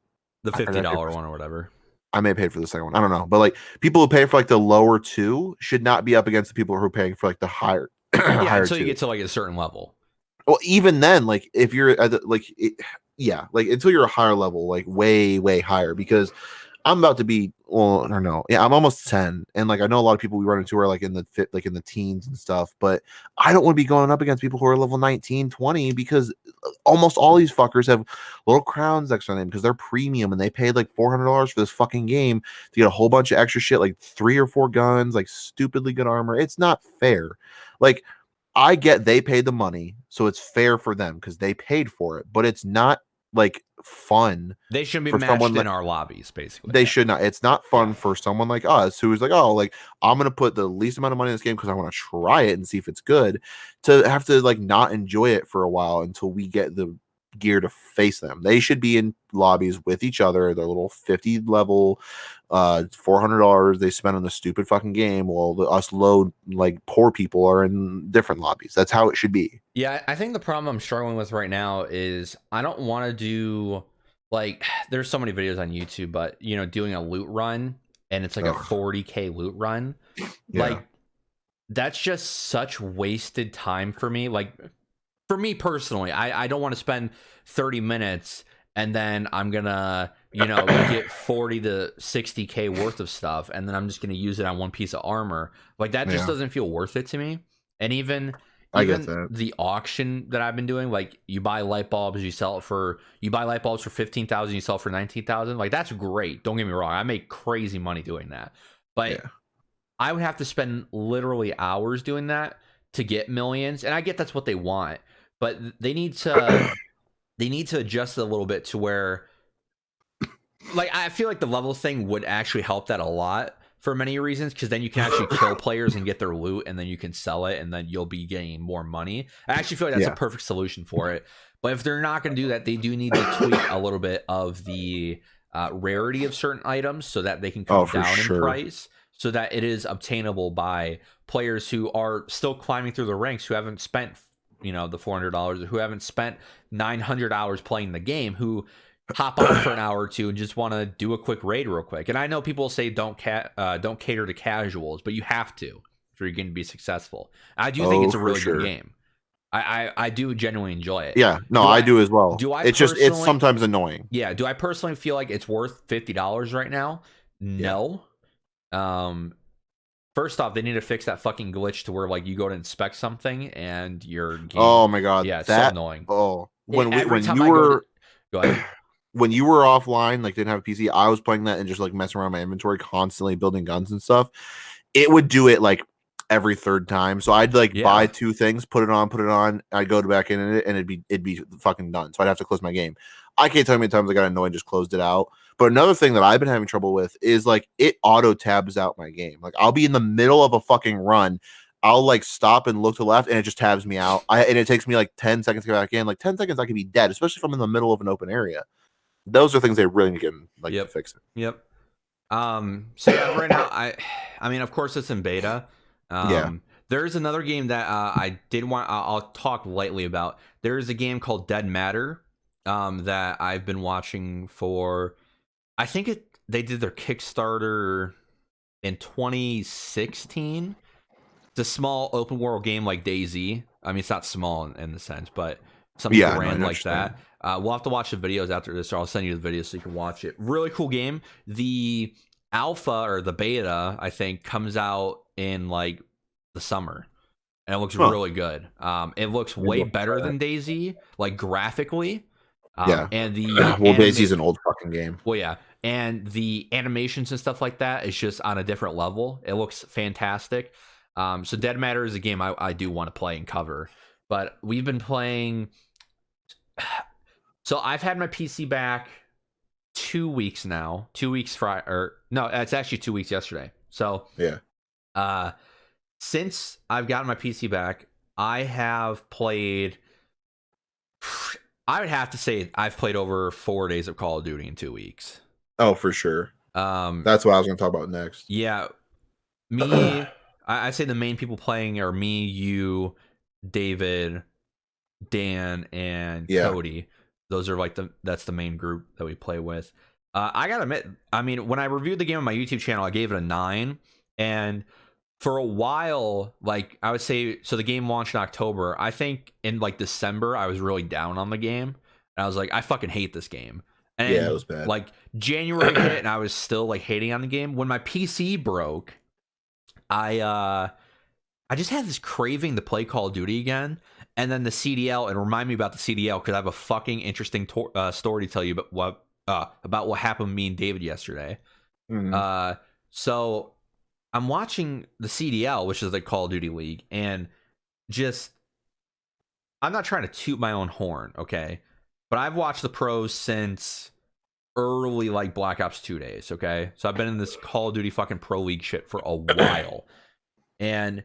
the $50 one or whatever. I may have paid for the second one. I don't know. But like people who pay for like the lower two should not be up against the people who are paying for like the higher higher until two. You get to like a certain level. Well, even then, like if you're at the, like like until you're a higher level, like way higher, because I'm about to be, well, I don't know. Yeah, I'm almost 10. And like I know a lot of people we run into are like in the teens and stuff, but I don't want to be going up against people who are level 19, 20, because almost all these fuckers have little crowns next to them because they're premium and they paid like $400 for this fucking game to get a whole bunch of extra shit, like 3 or 4 guns, like stupidly good armor. It's not fair. Like I get they paid the money, so it's fair for them because they paid for it, but it's not like fun. They shouldn't be matched in our lobbies, basically. They should not. It's not fun for someone like us who's like, oh, like I'm gonna put the least amount of money in this game because I want to try it and see if it's good, to have to like not enjoy it for a while until we get the gear to face them. They should be in lobbies with each other, their little 50 level $400 they spend on the stupid fucking game, while us low like poor people are in different lobbies. That's how it should be. Yeah, I think the problem I'm struggling with right now is I don't want to do, like, there's so many videos on YouTube, but you know, doing a loot run and it's like a 40k loot run. Yeah. Like that's just such wasted time for me. Like for me personally, I don't want to spend 30 minutes and then I'm gonna, you know, get 40 to 60k worth of stuff and then I'm just gonna use it on one piece of armor. Like that just doesn't feel worth it to me. And even the auction that I've been doing, like you buy light bulbs, you buy light bulbs for 15,000, you sell for 19,000. Like that's great. Don't get me wrong. I make crazy money doing that. But I would have to spend literally hours doing that to get millions. And I get that's what they want, but they need to adjust it a little bit to where, like, I feel like the level thing would actually help that a lot for many reasons, because then you can actually kill players and get their loot and then you can sell it and then you'll be getting more money. I actually feel like that's a perfect solution for it. But if they're not going to do that, they do need to tweak a little bit of the rarity of certain items so that they can come down in price, so that it is obtainable by players who are still climbing through the ranks, who haven't spent, you know, the $400, who haven't spent 900 hours playing the game, who hop on for an hour or two and just want to do a quick raid real quick. And I know people say don't cater to casuals, but you have to if you're going to be successful. I do think it's a really good game. I do genuinely enjoy it. Yeah, no, I do as well. It's sometimes annoying. Yeah. Do I personally feel like it's worth $50 right now? No. First off, they need to fix that fucking glitch to where like you go to inspect something and your game. Oh my god, yeah, it's so annoying. Oh, when you were go ahead. When you were offline, like didn't have a PC, I was playing that and just like messing around my inventory, constantly building guns and stuff. It would do it like every third time. So I'd like buy 2 things, put it on. I'd go back in it and it'd be fucking done. So I'd have to close my game. I can't tell you how many times I got annoyed and just closed it out. But another thing that I've been having trouble with is like it auto tabs out my game. Like I'll be in the middle of a fucking run. I'll like stop and look to the left and it just tabs me out. And it takes me like 10 seconds to get back in. Like 10 seconds I could be dead, especially if I'm in the middle of an open area. Those are things they really need to get to fix it. Yep. So yeah, right now I mean, of course it's in beta. There's another game that I did want. I'll talk lightly about. There is a game called Dead Matter that I've been watching for. I think they did their Kickstarter in 2016. It's a small open world game like DayZ. I mean, it's not small in the sense, but something grand like that. We'll have to watch the videos after this, or I'll send you the videos so you can watch it. Really cool game. The alpha or the beta, I think, comes out in like the summer, and it looks really good. It looks way better than DayZ, like graphically. And the DayZ's an old fucking game. Well, yeah, and the animations and stuff like that is just on a different level. It looks fantastic. So Dead Matter is a game I do want to play and cover, but we've been playing. So I've had my PC back 2 weeks now. 2 weeks Friday, or no, it's actually 2 weeks yesterday. So since I've gotten my PC back, I have played. I would have to say I've played over 4 days of Call of Duty in 2 weeks. Oh, for sure. That's what I was going to talk about next. Yeah, me. I'd say the main people playing are me, you, David, Dan, and Cody. Those are like that's the main group that we play with. I gotta admit, I mean, when I reviewed the game on my YouTube channel, I gave it a 9, and for a while, like I would say, so the game launched in October. I think in like December, I was really down on the game, and I was like, I fucking hate this game. And yeah, it was bad. Like January hit, and I was still like hating on the game. When my PC broke, I just had this craving to play Call of Duty again. And then the CDL, and remind me about the CDL because I have a fucking interesting story to tell you about what happened with me and David yesterday. Mm-hmm. So I'm watching the CDL, which is the Call of Duty League, and just I'm not trying to toot my own horn, okay? But I've watched the pros since early like Black Ops 2 days, okay? So I've been in this Call of Duty fucking pro league shit for a while. And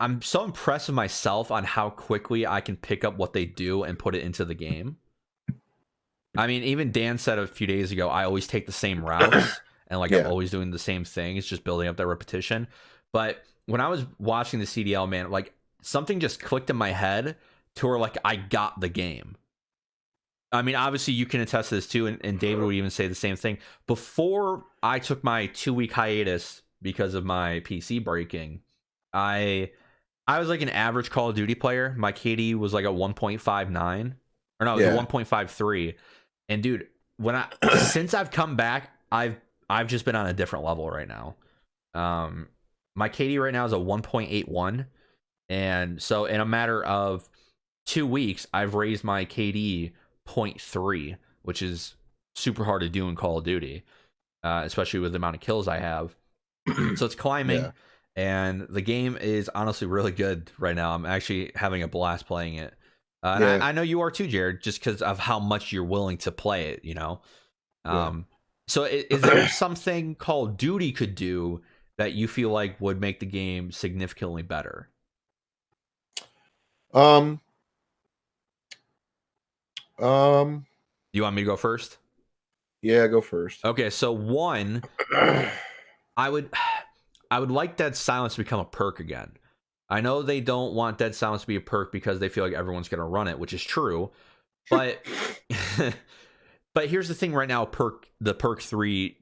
I'm so impressed with myself on how quickly I can pick up what they do and put it into the game. I mean, even Dan said a few days ago, I always take the same routes and like I'm always doing the same thing. It's just building up that repetition. But when I was watching the CDL, man, like something just clicked in my head to where like I got the game. I mean, obviously you can attest to this too, and David would even say the same thing. Before I took my 2-week hiatus because of my PC breaking, I was like an average Call of Duty player. My KD was like a 1.59, or no, it was a 1.53. And dude, since I've come back, I've just been on a different level right now. My KD right now is a 1.81, and so in a matter of 2 weeks, I've raised my KD 0.3, which is super hard to do in Call of Duty, especially with the amount of kills I have. So it's climbing. Yeah. And the game is honestly really good right now. I'm actually having a blast playing it. And I know you are too, Jared, just because of how much you're willing to play it, you know? So is there something Call of Duty could do that you feel like would make the game significantly better? You want me to go first? Yeah, go first. Okay, so one, I would like Dead Silence to become a perk again. I know they don't want Dead Silence to be a perk because they feel like everyone's going to run it, which is true. But but here's the thing right now, the perk 3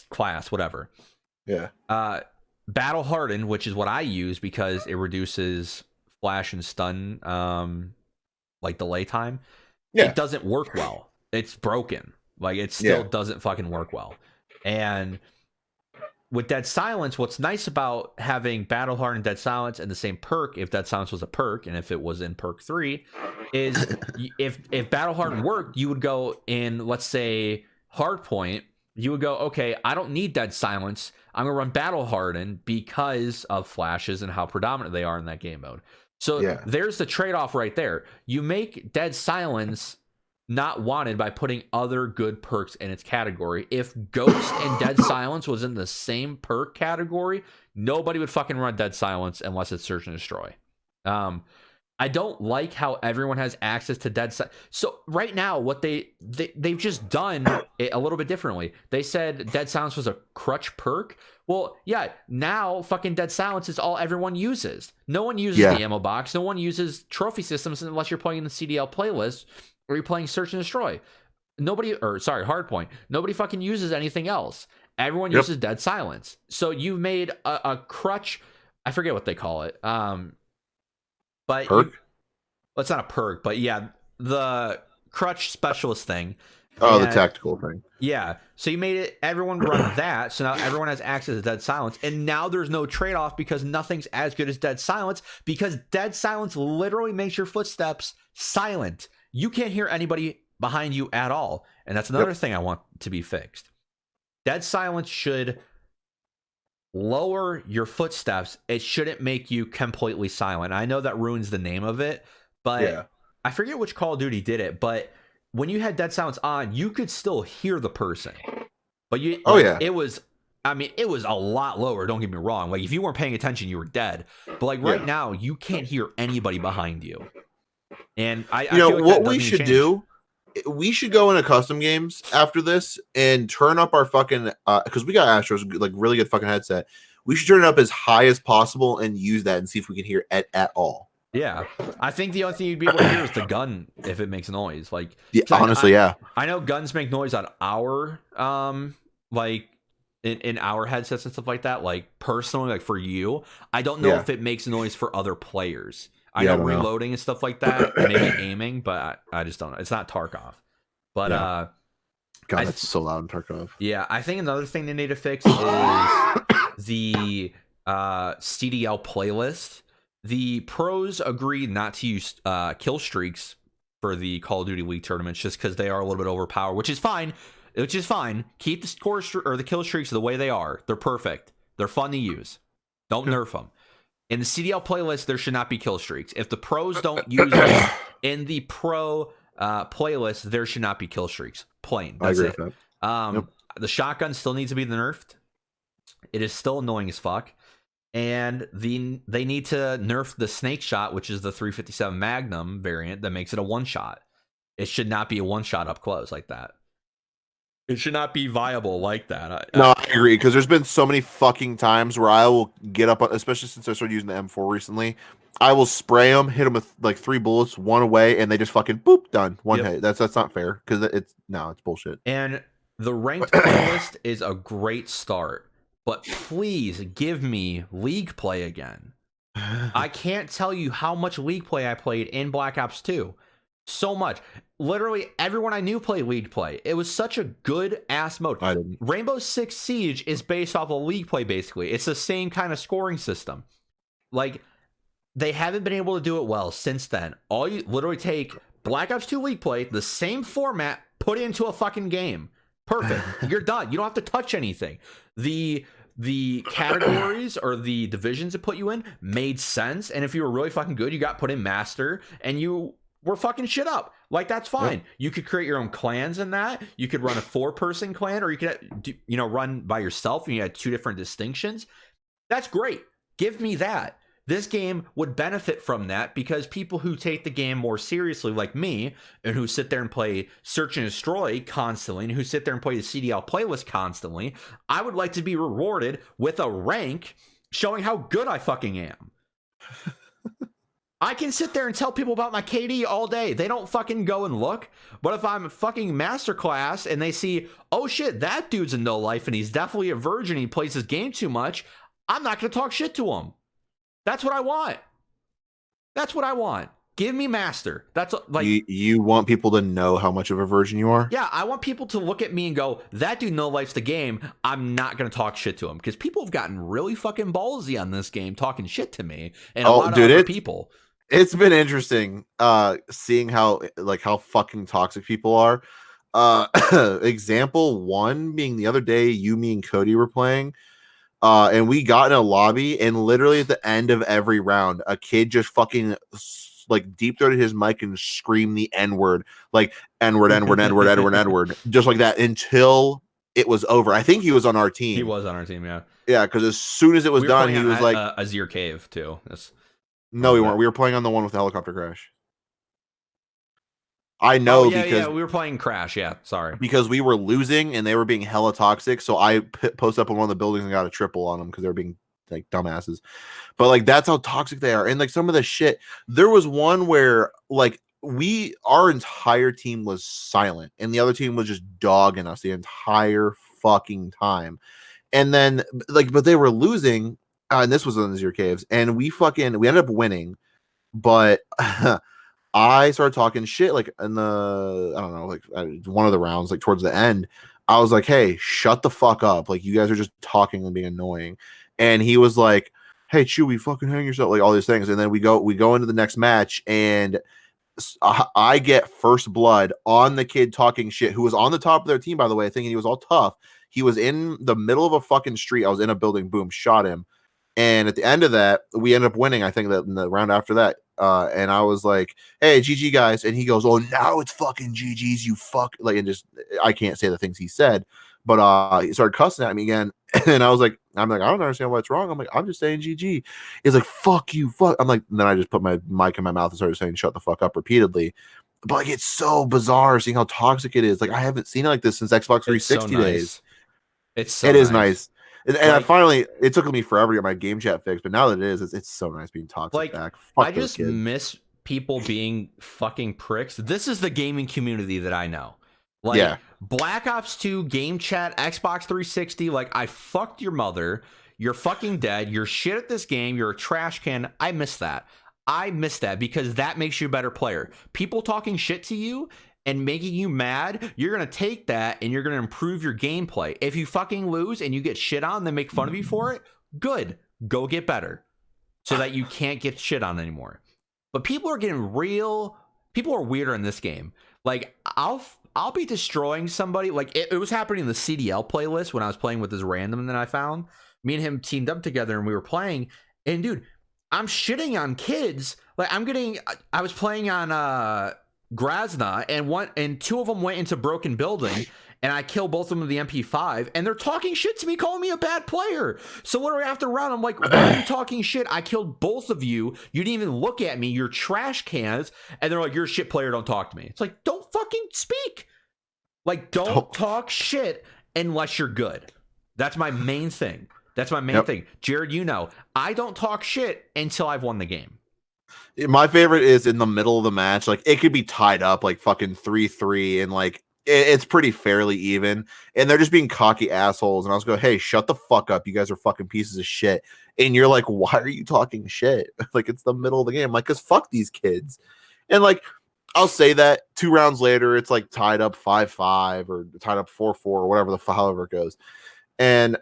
class, whatever. Yeah. Battle Hardened, which is what I use because it reduces flash and stun like delay time. Yeah. It doesn't work well. It's broken. Like it still doesn't fucking work well. And with Dead Silence, what's nice about having Battle Hardened Dead Silence and the same perk, if Dead Silence was a perk and if it was in perk 3, is if Battle Hardened worked, you would go in, let's say, Hardpoint, you would go, okay, I don't need Dead Silence. I'm going to run Battle Hardened because of flashes and how predominant they are in that game mode. So there's the trade-off right there. You make Dead Silence not wanted by putting other good perks in its category. If Ghost and Dead Silence was in the same perk category, nobody would fucking run Dead Silence unless it's Search and Destroy. I don't like how everyone has access to Dead Silence. So right now, what they've just done it a little bit differently. They said Dead Silence was a crutch perk. Well, yeah, now fucking Dead Silence is all everyone uses. No one uses the ammo box. No one uses trophy systems unless you're playing the CDL playlist or you're playing Search and Destroy. Hardpoint. Nobody fucking uses anything else. Everyone uses Dead Silence. So you made a crutch. I forget what they call it. But perk? It's not a perk, but yeah, the crutch specialist thing. Oh, the tactical thing. Yeah. So you made it, everyone run that. So now everyone has access to Dead Silence. And now there's no trade-off because nothing's as good as Dead Silence because Dead Silence literally makes your footsteps silent. You can't hear anybody behind you at all. And that's another thing I want to be fixed. Dead Silence should lower your footsteps. It shouldn't make you completely silent. I know that ruins the name of it, but I forget which Call of Duty did it, but when you had Dead Silence on, you could still hear the person. But it was a lot lower, don't get me wrong. Like if you weren't paying attention, you were dead. But like right now, you can't hear anybody behind you. And I feel like what we should do. We should go into custom games after this and turn up our fucking because we got Astro's like really good fucking headset. We should turn it up as high as possible and use that and see if we can hear it at all. Yeah, I think the only thing you'd be able to hear is the gun if it makes noise. Like, honestly, yeah. I know guns make noise on our like in our headsets and stuff like that. Like personally, like for you, I don't know if it makes noise for other players. I know reloading and stuff like that, and maybe aiming, but I just don't know. It's not Tarkov. But God, that's so loud in Tarkov. Yeah, I think another thing they need to fix is the CDL playlist. The pros agreed not to use kill streaks for the Call of Duty League tournaments just because they are a little bit overpowered, which is fine. Keep the score or the kill streaks the way they are. They're perfect. They're fun to use. Don't nerf them. In the CDL playlist, there should not be kill streaks. If the pros don't use them in the pro playlist, there should not be kill streaks. Plain. That's it. With that. The shotgun still needs to be nerfed. It is still annoying as fuck. And they need to nerf the snake shot, which is the 357 Magnum variant that makes it a one-shot. It should not be a one-shot up close like that. It should not be viable like that. I agree, because there's been so many fucking times where I will get up, especially since I started using the M4 recently, I will spray them, hit them with like 3 bullets, one away, and they just fucking boop, done. One hit. That's not fair, because it's bullshit. And the ranked playlist is a great start, but please give me League play again. I can't tell you how much League play I played in Black Ops 2. So much. Literally everyone I knew played League play. It was such a good ass mode. I didn't. Rainbow Six Siege is based off of League play basically. It's the same kind of scoring system. Like, they haven't been able to do it well since then. All you literally take Black Ops 2 League play, the same format, put it into a fucking game. Perfect. You're done. You don't have to touch anything. The categories or the divisions it put you in made sense. And if you were really fucking good, you got put in Master and you were fucking shit up. Like, that's fine. You could create your own clans in that. You could run a 4-person clan, or you could, run by yourself and you had 2 different distinctions. That's great. Give me that. This game would benefit from that because people who take the game more seriously, like me, and who sit there and play Search and Destroy constantly, and who sit there and play the CDL playlist constantly, I would like to be rewarded with a rank showing how good I fucking am. I can sit there and tell people about my KD all day. They don't fucking go and look. But if I'm fucking masterclass and they see, oh shit, that dude's a no life and he's definitely a virgin, he plays his game too much, I'm not going to talk shit to him. That's what I want. That's what I want. Give me Master. That's like, you want people to know how much of a virgin you are? Yeah, I want people to look at me and go, that dude no life's the game. I'm not going to talk shit to him, because people have gotten really fucking ballsy on this game talking shit to me and a lot of other people. It's been interesting seeing how fucking toxic people are. Example 1 being the other day, you, me, and Cody were playing. And we got in a lobby, and literally at the end of every round, a kid just fucking deep throated his mic and screamed the N-word, like N-word, N-word, N-word, N-word, N-word, just like that until it was over. I think he was on our team. He was on our team, yeah. Yeah, because as soon as it was done, he was like Azir Cave too. No, we weren't. We were playing on the one with the helicopter crash. I know because we were playing Crash. Yeah, sorry. Because we were losing and they were being hella toxic. So I posted up on one of the buildings and got a triple on them because they were being like dumbasses. But like, that's how toxic they are. And like some of the shit, there was one where like our entire team was silent and the other team was just dogging us the entire fucking time. And then but they were losing. And this was on the Azir Caves, and we ended up winning, but I started talking shit like in one of the rounds, like towards the end. I was like, "Hey, shut the fuck up! Like, you guys are just talking and being annoying." And he was like, "Hey, Chewy, fucking hang yourself!" Like all these things. And then we go into the next match, and I get first blood on the kid talking shit, who was on the top of their team, by the way, thinking he was all tough. He was in the middle of a fucking street. I was in a building. Boom, shot him. And at the end of that, we ended up winning. I think that in the round after that. And I was like, "Hey, GG guys." And he goes, "Oh, now it's fucking GG's, you fuck." Like, and just, I can't say the things he said, but he started cussing at me again. And I was like, I'm like, I don't understand what's wrong. I'm like, I'm just saying GG. He's like, fuck you, fuck. I'm like, and then I just put my mic in my mouth and started saying shut the fuck up repeatedly. But like, it's so bizarre seeing how toxic it is. Like, I haven't seen it like this since Xbox 360 days. It's so it is nice. And I like, finally, it took me forever to get my game chat fixed, but now that it is, it's so nice being toxic like, back. Fuck I those just kids. miss people being fucking pricks. This is the gaming community that I know. Like, Black Ops 2, game chat, Xbox 360, like, I fucked your mother. You're fucking dead. You're shit at this game. You're a trash can. I miss that. I miss that because that makes you a better player. People talking shit to you and making you mad, you're going to take that and you're going to improve your gameplay. If you fucking lose and you get shit on, they make fun of you for it, good. Go get better so that you can't get shit on anymore. But people are getting real. People are weirder in this game. Like, I'll be destroying somebody. Like, it was happening in the CDL playlist when I was playing with this random that I found. Me and him teamed up together and we were playing. And dude, I'm shitting on kids. Like, I was playing on Grazna, and two of them went into broken building, and I killed both of them with the MP5, and they're talking shit to me, calling me a bad player. So what do I have to run? I'm like, why are you talking shit? I killed both of you. You didn't even look at me. You're trash cans. And they're like, you're a shit player. Don't talk to me. It's like, don't fucking speak. Like, don't talk shit unless you're good. That's my main thing. That's my main thing. Jared, you know, I don't talk shit until I've won the game. My favorite is in the middle of the match. Like, it could be tied up like fucking 3-3 and like it's pretty fairly even. And they're just being cocky assholes. And I was going, hey, shut the fuck up. You guys are fucking pieces of shit. And you're like, why are you talking shit? Like, it's the middle of the game. I'm like, because fuck these kids. And like, I'll say that 2 rounds later, it's like tied up 5-5 or tied up 4-4 or whatever however it goes. And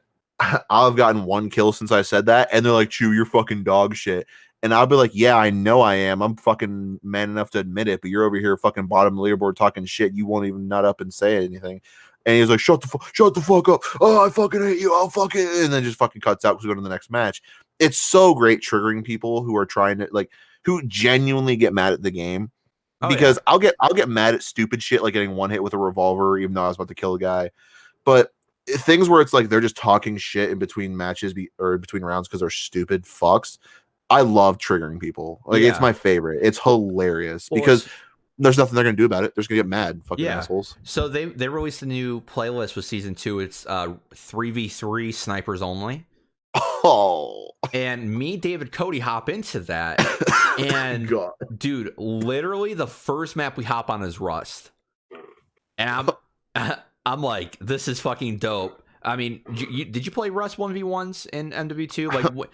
I've gotten 1 kill since I said that. And they're like, Chew, you're fucking dog shit. And I'll be like, yeah, I know I am. I'm fucking man enough to admit it. But you're over here fucking bottom of the leaderboard talking shit. You won't even nut up and say anything. And he's like, shut the fuck up. Oh, I fucking hate you. I'll fucking. And then just fucking cuts out because we go to the next match. It's so great triggering people who are trying to, like, who genuinely get mad at the game. Because I'll get mad at stupid shit like getting 1 hit with a revolver, even though I was about to kill a guy. But things where it's like they're just talking shit in between matches or between rounds because they're stupid fucks. I love triggering people. Like, it's my favorite. It's hilarious because there's nothing they're gonna do about it. They're just gonna get mad, fucking assholes. So they released a new playlist with season 2. It's 3v3 snipers only. Oh, and me, David, Cody hop into that, and dude, literally the first map we hop on is Rust, and I'm like, this is fucking dope. I mean, did you play Rust 1v1s in MW2? Like,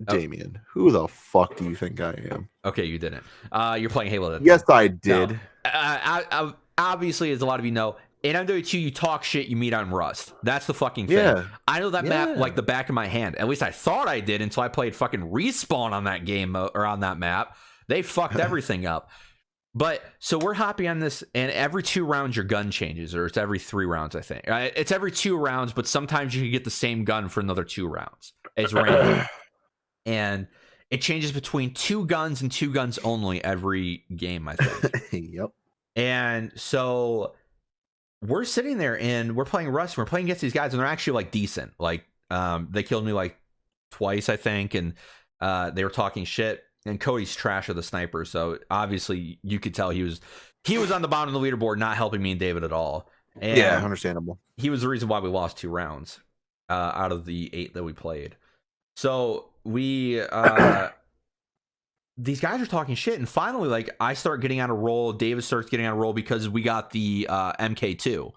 Damien, who the fuck do you think I am? Okay, you didn't. You're playing Halo. Yes, I did. No. Obviously, as a lot of you know, in MW2, you talk shit, you meet on Rust. That's the fucking thing. Yeah. I know that map like the back of my hand. At least I thought I did until I played fucking Respawn on that game or on that map. They fucked everything up. But so we're hopping on this, and every 2 rounds your gun changes, or it's every 3 rounds, I think. It's every 2 rounds, but sometimes you can get the same gun for another 2 rounds. It's random. And it changes between 2 guns and 2 guns only every game, I think. Yep. And so we're sitting there and we're playing Rust. We're playing against these guys, and they're actually like decent. Like, they killed me like twice, I think, and they were talking shit. And Cody's trash of the sniper, so obviously you could tell he was on the bottom of the leaderboard, not helping me and David at all. And yeah, understandable. He was the reason why we lost 2 rounds out of the 8 that we played. So we these guys are talking shit, and finally, like, I start getting on a roll. David starts getting on a roll because we got the MK2,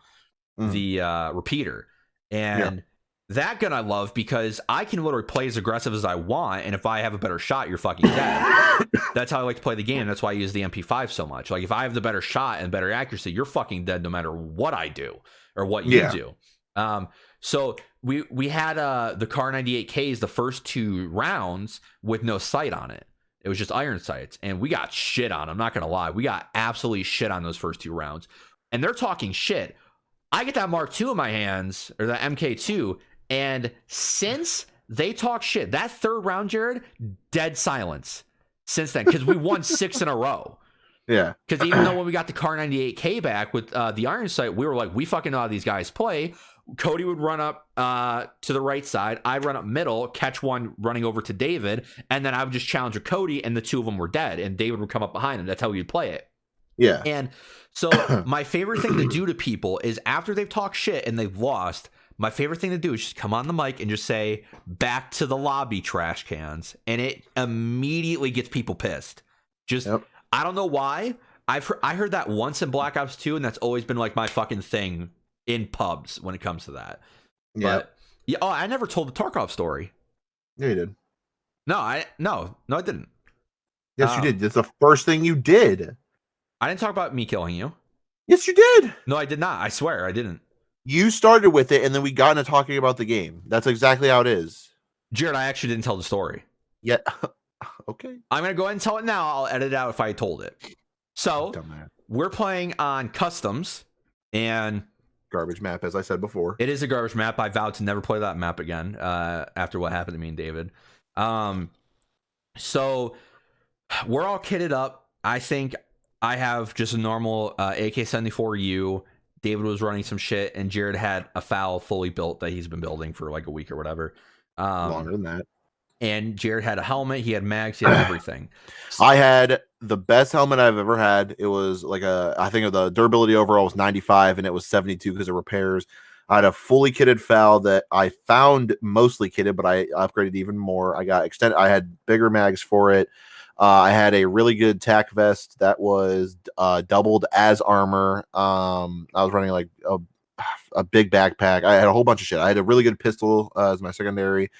the repeater, and that gun I love because I can literally play as aggressive as I want, and if I have a better shot, you're fucking dead. That's how I like to play the game. That's why I use the MP5 so much. Like, if I have the better shot and better accuracy, you're fucking dead no matter what I do or what you do. So we had the Car 98Ks the first 2 rounds with no sight on it. It was just iron sights, and we got shit on. I'm not gonna lie, we got absolutely shit on those first 2 rounds, and they're talking shit. I get that Mark II in my hands, or that MK2, and since they talk shit, that 3rd round, Jared, dead silence since then, because we won 6 in a row. Yeah. Because even though when we got the Car 98K back with the Iron Sight, we were like, we fucking know how these guys play. Cody would run up to the right side. I'd run up middle, catch one running over to David, and then I would just challenge a Cody, and the two of them were dead, and David would come up behind him. That's how we'd play it. Yeah. And so my favorite thing to do to people is after they've talked shit and they've lost, my favorite thing to do is just come on the mic and just say, back to the lobby, trash cans. And it immediately gets people pissed. Just, I don't know why. I heard that once in Black Ops 2, and that's always been like my fucking thing in pubs when it comes to that. Yeah. But, yeah. Oh, I never told the Tarkov story. Yeah, you did. No, I didn't. Yes, you did. That's the first thing you did. I didn't talk about me killing you. Yes, you did. No, I did not. I swear I didn't. You started with it, and then we got into talking about the game. That's exactly how it is. Jared, I actually didn't tell the story. Yeah. Okay. I'm going to go ahead and tell it now. I'll edit it out if I told it. So, we're playing on customs, and garbage map, as I said before. It is a garbage map. I vowed to never play that map again after what happened to me and David. So, we're all kitted up. I think I have just a normal AK-74U. David was running some shit, and Jared had a FAL fully built that he's been building for like a week or whatever. Longer than that. And Jared had a helmet. He had mags. He had everything. I had the best helmet I've ever had. It was like I think the durability overall was 95, and it was 72 because of repairs. I had a fully kitted FAL that I found mostly kitted, but I upgraded even more. I got extended. I had bigger mags for it. I had a really good tac vest that was doubled as armor. I was running like a big backpack. I had a whole bunch of shit. I had a really good pistol as my secondary.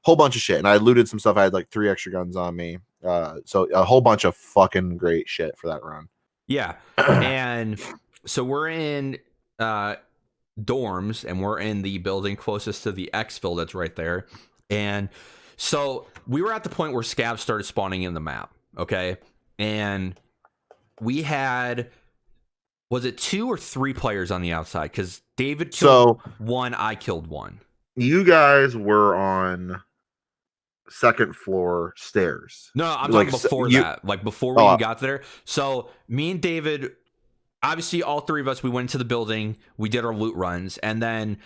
Whole bunch of shit, and I looted some stuff. I had like 3 extra guns on me, so a whole bunch of fucking great shit for that run. Yeah, and so we're in dorms, and we're in the building closest to the exfil that's right there, and so we were at the point where scabs started spawning in the map. Okay, and we had, was it 2 or 3 players on the outside? Because David killed one, I killed one. You guys were on second floor stairs. No, I'm talking before that. Like before we even got there. So me and David, obviously all 3 of us, we went into the building, we did our loot runs, and then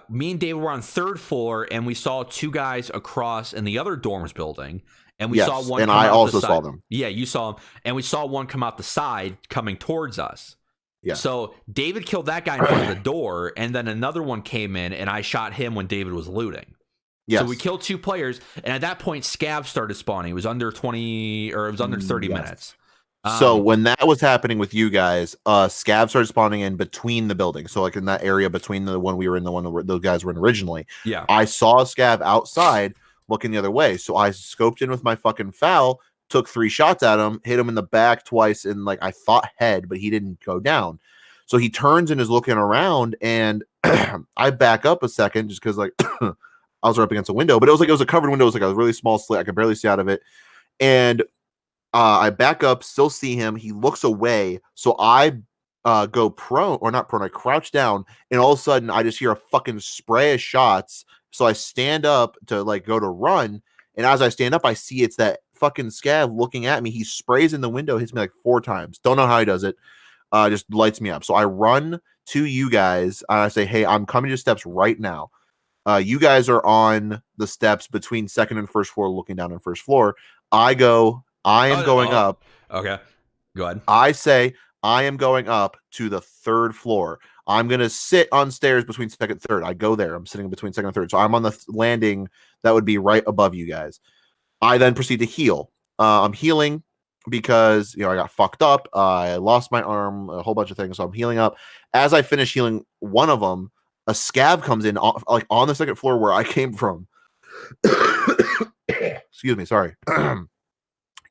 me and David were on 3rd floor, and we saw 2 guys across in the other dorms building, and we saw one. And come I out also the side. saw them. Yeah, you saw them, and we saw one come out the side coming towards us. Yeah. So David killed that guy in front of the door, and then another one came in, and I shot him when David was looting. Yes. So we killed 2 players, and at that point, scabs started spawning. It was under 20, or it was under 30 minutes. So when that was happening with you guys, scabs started spawning in between the buildings. So like in that area between the one we were in, the one where those guys were in originally. Yeah. I saw a scab outside looking the other way. So I scoped in with my fucking FAL, took 3 shots at him, hit him in the back twice, and like I thought head, but he didn't go down. So he turns and is looking around, and I back up a second just because like I was right up against a window, but it was a covered window. It was like a really small slit. I could barely see out of it. And I back up, still see him. He looks away. So I go prone, or not prone, I crouch down, and all of a sudden I just hear a fucking spray of shots. So I stand up to like go to run. And as I stand up, I see it's that fucking scab looking at me. He sprays in the window, hits me like 4 times. Don't know how he does it. Just lights me up. So I run to you guys. And I say, hey, I'm coming to steps right now. You guys are on the steps between 2nd and 1st floor, looking down on 1st floor. I am going up. Okay, go ahead. I say, I am going up to the 3rd floor. I'm going to sit on stairs between 2nd and 3rd. I go there. I'm sitting between 2nd and 3rd. So I'm on the landing that would be right above you guys. I then proceed to heal. I'm healing because, I got fucked up. I lost my arm, a whole bunch of things. So I'm healing up. As I finish healing one of them, a scab comes in like on the 2nd floor where I came from. Excuse me. Sorry.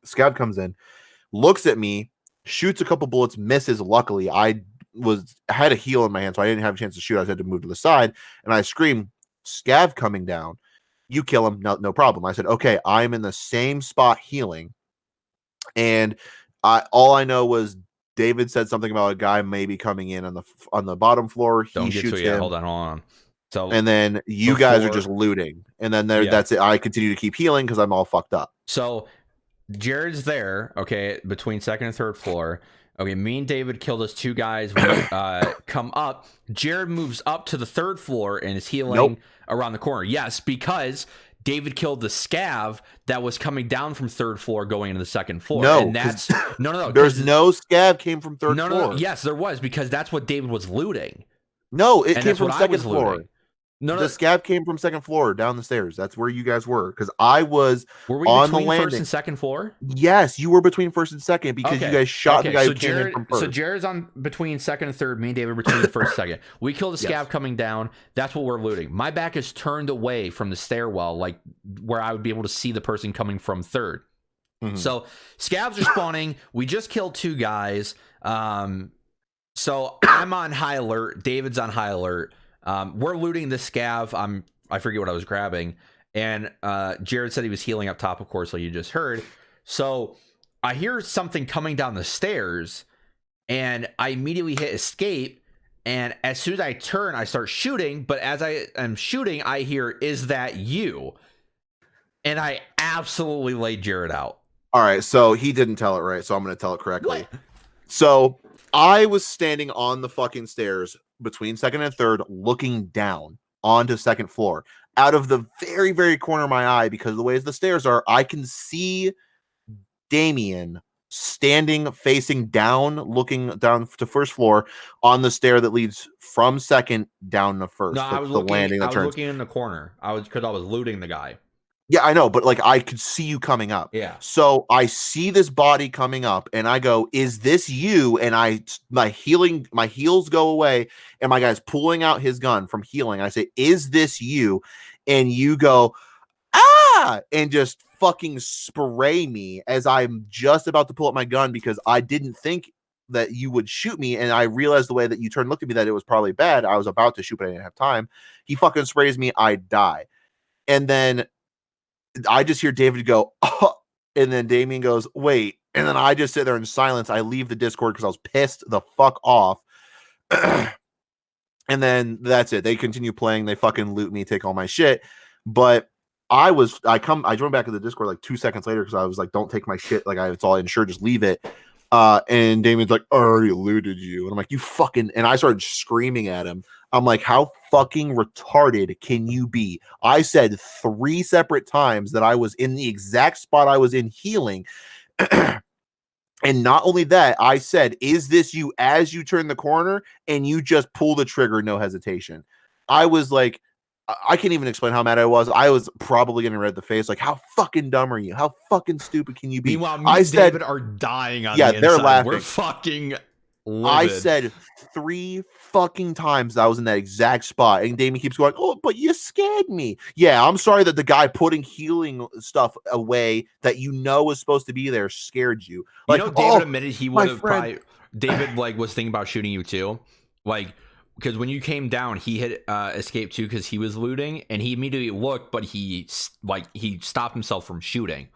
Scab comes in, looks at me, shoots a couple bullets, misses. Luckily, I had a heal in my hand, so I didn't have a chance to shoot. I had to move to the side, and I scream, "Scav coming down! You kill him, no problem." I said, "Okay, I'm in the same spot healing," and all I know was David said something about a guy maybe coming in on the bottom floor. He shoots him. Hold on. So, and then you guys are just looting, and then that's it. I continue to keep healing because I'm all fucked up. So Jared's there, okay, between second and third floor. Okay, me and David killed us 2 guys. We come up. Jared moves up to the 3rd floor and is healing around the corner. Yes, because David killed the scav that was coming down from 3rd floor going into the 2nd floor. No, and that's no. There's no scav came from 3rd floor. No. Yes, there was, because that's what David was looting. No, it came from 2nd floor. Looting. No, the scav came from 2nd floor down the stairs. That's where you guys were, because I was were we on between the landing. 1st and 2nd floor? Yes, you were between 1st and 2nd because you guys shot the guy who came in from 1st. So Jared's on between 2nd and 3rd. Me and David between 1st and 2nd. We killed a scav coming down. That's what we're looting. My back is turned away from the stairwell, like where I would be able to see the person coming from 3rd. Mm-hmm. So scavs are spawning. We just killed 2 guys. So I'm on high alert. David's on high alert. We're looting the scav. I forget what I was grabbing. And Jared said he was healing up top, of course, like you just heard. So I hear something coming down the stairs, and I immediately hit escape. And as soon as I turn, I start shooting. But as I am shooting, I hear, "Is that you?" And I absolutely laid Jared out. All right, so he didn't tell it right, so I'm going to tell it correctly. What? So I was standing on the fucking stairs between 2nd and 3rd, looking down onto 2nd floor. Out of the very, very corner of my eye, because of the ways the stairs are, I can see Damien standing facing down, looking down to 1st floor on the stair that leads from 2nd down to 1st. No, I was looking in the corner. Because I was looting the guy. Yeah, I know, but like I could see you coming up. Yeah. So I see this body coming up, and I go, "Is this you?" And my heals go away, and my guy's pulling out his gun from healing. I say, "Is this you?" And you go, "Ah!" and just fucking spray me as I'm just about to pull up my gun because I didn't think that you would shoot me, and I realized the way that you turned and looked at me that it was probably bad. I was about to shoot, but I didn't have time. He fucking sprays me. I die, and then I just hear David go, "Oh," and then Damien goes, "Wait," and then I just sit there in silence. I leave the Discord because I was pissed the fuck off. And then that's it. They continue playing. They fucking loot me, take all my shit. But I joined back to the Discord like 2 seconds later because I was like, "Don't take my shit. Like it's all insured. Just leave it." And Damien's like, "I already looted you." And I'm like, "You fucking," and I started screaming at him. I'm like, "How fucking retarded can you be?" I said 3 separate times that I was in the exact spot I was in healing. And not only that, I said, "Is this you?" as you turn the corner, and you just pull the trigger, no hesitation. I was like, I can't even explain how mad I was. I was probably getting red in the face. Like, how fucking dumb are you? How fucking stupid can you be? Meanwhile, me and David are dying on the inside. They're laughing. We're fucking livid. I said 3 fucking times I was in that exact spot, and Damien keeps going, "Oh, but you scared me." Yeah, I'm sorry that the guy putting healing stuff away that you know was supposed to be there scared you. Like, David admitted he would have probably. David was thinking about shooting you too, because when you came down, he hit escape too because he was looting, and he immediately looked, but he stopped himself from shooting.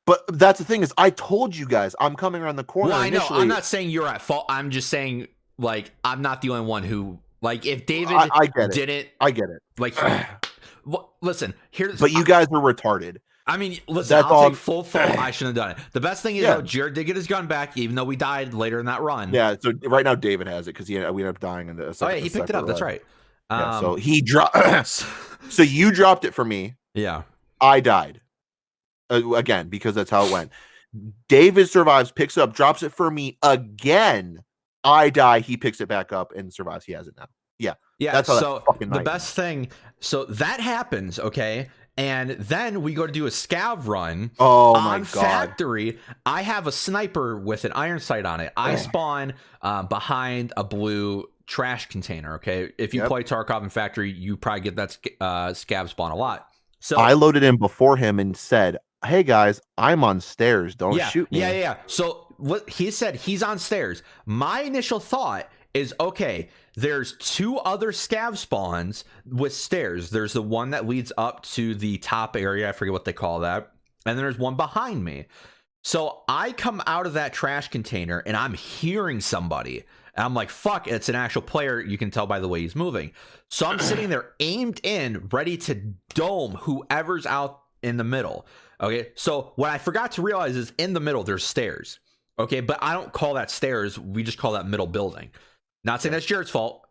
But that's the thing is, I told you guys I'm coming around the corner. Well, I know. I'm not saying you're at fault. I'm just saying, I'm not the only one who, if David I get didn't. I get it. Listen, here's. But you guys were retarded. I mean, listen, I'll take full fault. I shouldn't have done it. The best thing is, Jared did get his gun back, even though we died later in that run. Yeah, so right now David has it because we ended up dying in the he picked it up. That's right. So he dropped. So you dropped it for me. Yeah. I died. Again, because that's how it went. David survives, picks it up, drops it for me again. I die. He picks it back up and survives. He has it now. Yeah. That's how that fucking the best thing. So that happens. Okay. And then we go to do a scav run on Factory. I have a sniper with an iron sight on it. I spawn behind a blue trash container. Okay. If you play Tarkov and Factory, you probably get that scav spawn a lot. So I loaded in before him and said, "Hey guys, I'm on stairs. Don't shoot me." Yeah. So what he said, he's on stairs. My initial thought is, okay, there's 2 other scav spawns with stairs. There's the one that leads up to the top area. I forget what they call that. And then there's one behind me. So I come out of that trash container and I'm hearing somebody. And I'm like, fuck, it's an actual player. You can tell by the way he's moving. So I'm sitting there aimed in, ready to dome whoever's out in the middle. Okay, so what I forgot to realize is in the middle there's stairs. Okay, but I don't call that stairs. We just call that middle building. Not saying that's Jared's fault.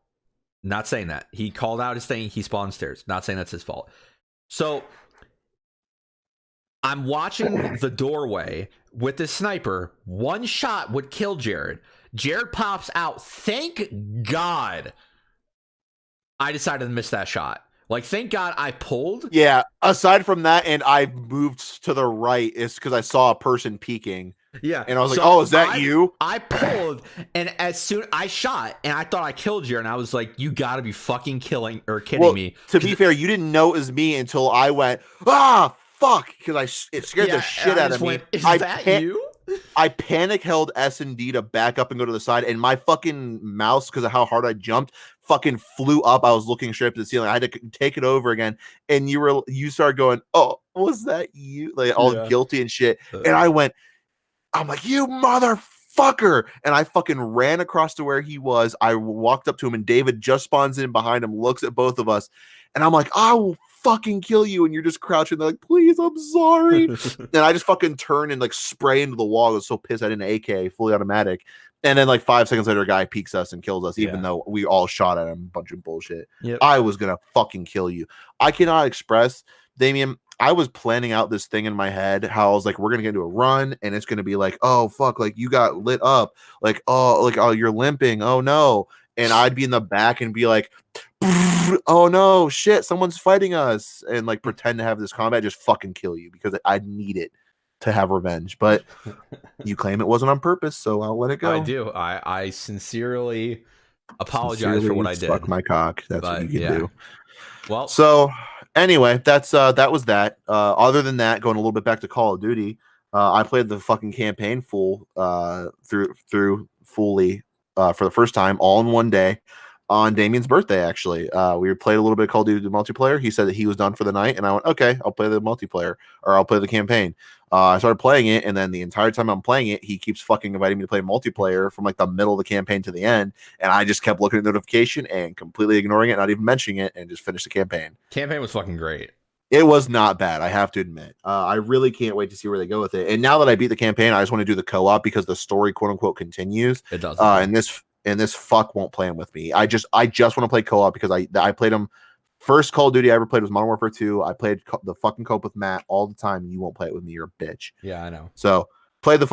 Not saying that. He called out his thing. He spawned stairs. Not saying that's his fault. So I'm watching the doorway with this sniper. One shot would kill Jared. Jared pops out. Thank God I decided to miss that shot. Like, thank God I pulled. Yeah, aside from that, and I moved to the right, it's because I saw a person peeking. Yeah. And I was like, oh, is that you? I pulled, and as soon I shot, and I thought I killed you, and I was like, you gotta be fucking kidding me. To be fair, you didn't know it was me until I went, fuck, because it scared the shit out of me. Is that you? I panic held S and D to back up and go to the side, and my fucking mouse, because of how hard I jumped, fucking flew up. I was looking straight up to the ceiling. I had to take it over again, and you started going, oh, was that you? Like all guilty and shit. And I'm like, you motherfucker. And I fucking ran across to where he was. I walked up to him, and David just spawns in behind him, looks at both of us, and I'm like, I will fucking kill you. And you're just crouching. They're like, please, I'm sorry. And I just fucking turn and like spray into the wall. I was so pissed I didn't AK, fully automatic. And then like 5 seconds later, a guy peeks us and kills us, even though we all shot at him. A bunch of bullshit. Yep. I was going to fucking kill you. I cannot express, Damien, I was planning out this thing in my head, how I was like, we're going to get into a run, and it's going to be like, oh, fuck, like, you got lit up. Like, oh, you're limping. Oh, no. And I'd be in the back and be like, oh, no, shit, someone's fighting us. And, like, pretend to have this combat, just fucking kill you, because I need it to have revenge. But you claim it wasn't on purpose, so I'll let it go. I do. I sincerely apologize for what I did. Fuck my cock. That's what you can do. Well, so anyway, that was that. Other than that, going a little bit back to Call of Duty, I played the fucking campaign fully for the first time, all in one day, on Damien's birthday. Actually, we played a little bit of Call of Duty multiplayer. He said that he was done for the night, and I went, okay, I'll play the multiplayer, or I'll play the campaign. I started playing it, and then the entire time I'm playing it, he keeps fucking inviting me to play multiplayer from like the middle of the campaign to the end, and I just kept looking at the notification and completely ignoring it, not even mentioning it, and just finished the campaign. Campaign was fucking great. It was not bad, I have to admit. I really can't wait to see where they go with it. And now that I beat the campaign, I just want to do the co-op because the story, quote unquote, continues. It does. And this fuck won't play him with me. I just want to play co-op because I played him. First Call of Duty I ever played was Modern Warfare 2. I played the fucking co-op with Matt all the time. You won't play it with me. You're a bitch. Yeah, I know. So play the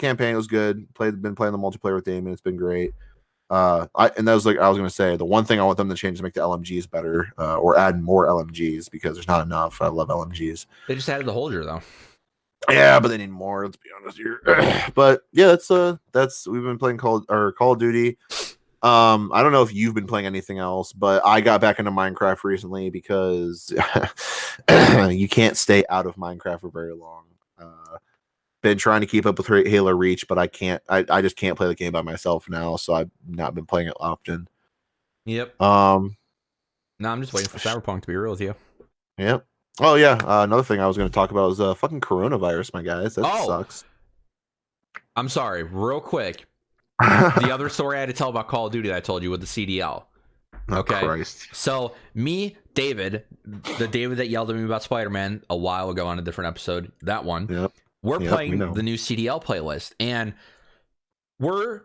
campaign. It was good. Been playing the multiplayer with Damien. It's been great. I was gonna say, the one thing I want them to change is make the LMGs better, or add more LMGs, because there's not enough. I love LMGs. They just added the holder though. Yeah, but they need more. Let's be honest here. But yeah, that's we've been playing Call of Duty. I don't know if you've been playing anything else, but I got back into Minecraft recently because you can't stay out of Minecraft for very long. Been trying to keep up with Halo Reach, but I can't. I just can't play the game by myself now, so I've not been playing it often. Yep. No, I'm just waiting for Cyberpunk to be real with you. Yep. Oh yeah. Another thing I was going to talk about is fucking coronavirus, my guys. That sucks. I'm sorry. Real quick. The other story I had to tell about Call of Duty that I told you with the CDL. Okay. Christ. So me, David, the David that yelled at me about Spider-Man a while ago on a different episode, that one. Yep. We're playing the new CDL playlist, and we're,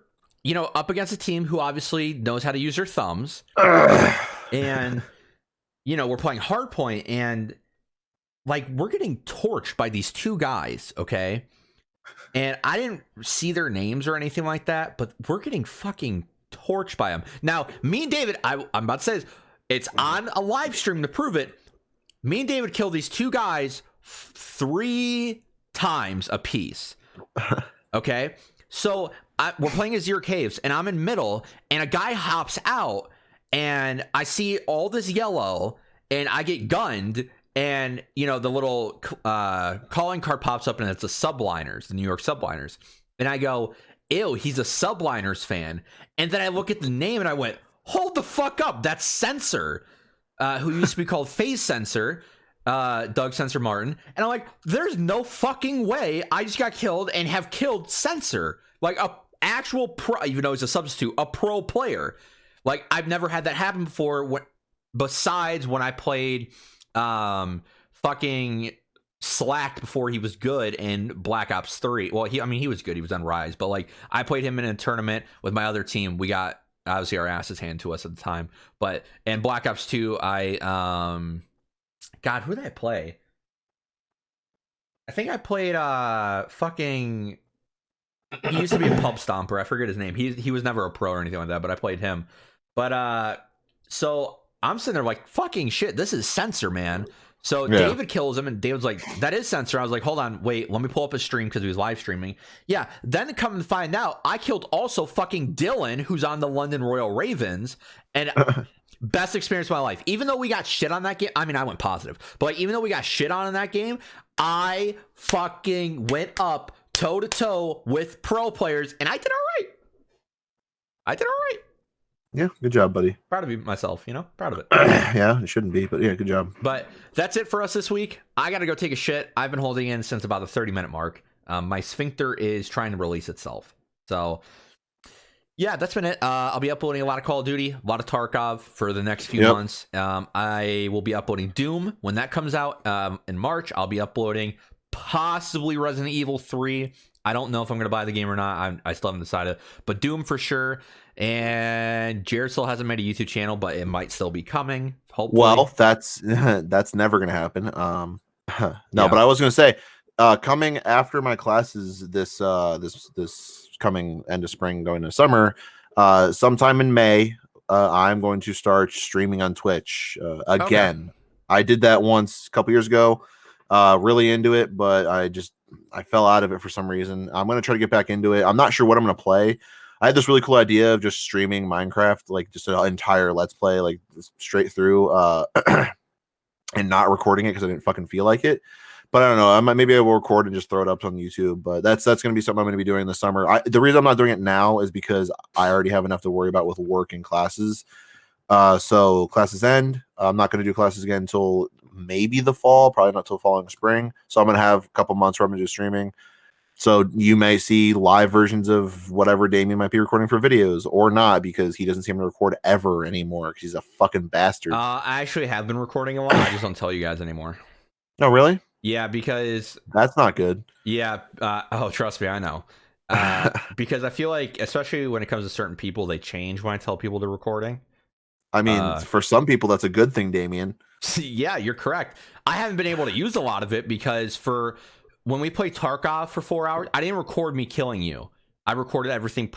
up against a team who obviously knows how to use their thumbs. And, we're playing Hardpoint, and like, we're getting torched by these two guys, okay? And I didn't see their names or anything like that, but we're getting fucking torched by them. Now, me and David, I'm about to say this, it's on a live stream to prove it. Me and David killed these two guys 3 times a piece. Okay? So we're playing as Zero Caves, and I'm in middle, and a guy hops out, and I see all this yellow, and I get gunned, and, the little calling card pops up, and it's the Subliners, the New York Subliners. And I go, ew, he's a Subliners fan. And then I look at the name, and I went, hold the fuck up. That's Sensor, who used to be called Phase Sensor, Doug Sensor Martin. And I'm like, there's no fucking way I just got killed and have killed Sensor. Like, a actual pro, even though he's a substitute, a pro player. Like, I've never had that happen before, besides when I played... fucking slacked before he was good in Black Ops 3. Well, he was good. He was on Rise, but like I played him in a tournament with my other team. We got obviously our asses handed to us at the time. But in Black Ops 2, God, who did I play? I think I played fucking. He used to be a pub stomper. I forget his name. He was never a pro or anything like that, but I played him. But so I'm sitting there like, fucking shit, this is Censor, man. So David kills him, and David's like, that is Censor. I was like, hold on, wait, let me pull up his stream because he was live streaming. Yeah, then come and find out, I killed also fucking Dylan, who's on the London Royal Ravens, and best experience of my life. Even though we got shit on that game, I mean, I went positive, but like, even though we got shit on in that game, I fucking went up toe to toe with pro players, and I did all right. Yeah, good job, buddy. Proud of myself, proud of it. Yeah, it shouldn't be, but yeah, good job. But that's it for us this week. I got to go take a shit. I've been holding in since about the 30-minute mark. My sphincter is trying to release itself. So, yeah, that's been it. I'll be uploading a lot of Call of Duty, a lot of Tarkov for the next few months. I will be uploading Doom when that comes out in March. I'll be uploading possibly Resident Evil 3. I don't know if I'm going to buy the game or not. I still haven't decided. But Doom for sure. And Jared still hasn't made a YouTube channel, but it might still be coming. Hopefully. Well, that's never going to happen. But I was going to say, coming after my classes this coming end of spring, going to summer, sometime in May, I'm going to start streaming on Twitch again. Okay. I did that once a couple years ago. Really into it, but I fell out of it for some reason. I'm going to try to get back into it. I'm not sure what I'm going to play. I had this really cool idea of just streaming Minecraft, like just an entire Let's Play, like straight through, and not recording it because I didn't fucking feel like it. But I don't know. Maybe I will record and just throw it up on YouTube. But that's going to be something I'm going to be doing this summer. The reason I'm not doing it now is because I already have enough to worry about with work and classes. So classes end. I'm not going to do classes again until maybe the fall, probably not till following spring. So I'm going to have a couple months where I'm going to do streaming. So you may see live versions of whatever Damien might be recording for videos or not, because he doesn't seem to record ever anymore because he's a fucking bastard. I actually have been recording a lot. I just don't tell you guys anymore. Oh, really? Yeah, because... That's not good. Yeah. Trust me, I know. Because I feel like, especially when it comes to certain people, they change when I tell people they're recording. I mean, for some people, that's a good thing, Damien. Yeah, you're correct. I haven't been able to use a lot of it because when we play Tarkov for 4 hours, I didn't record me killing you. I recorded everything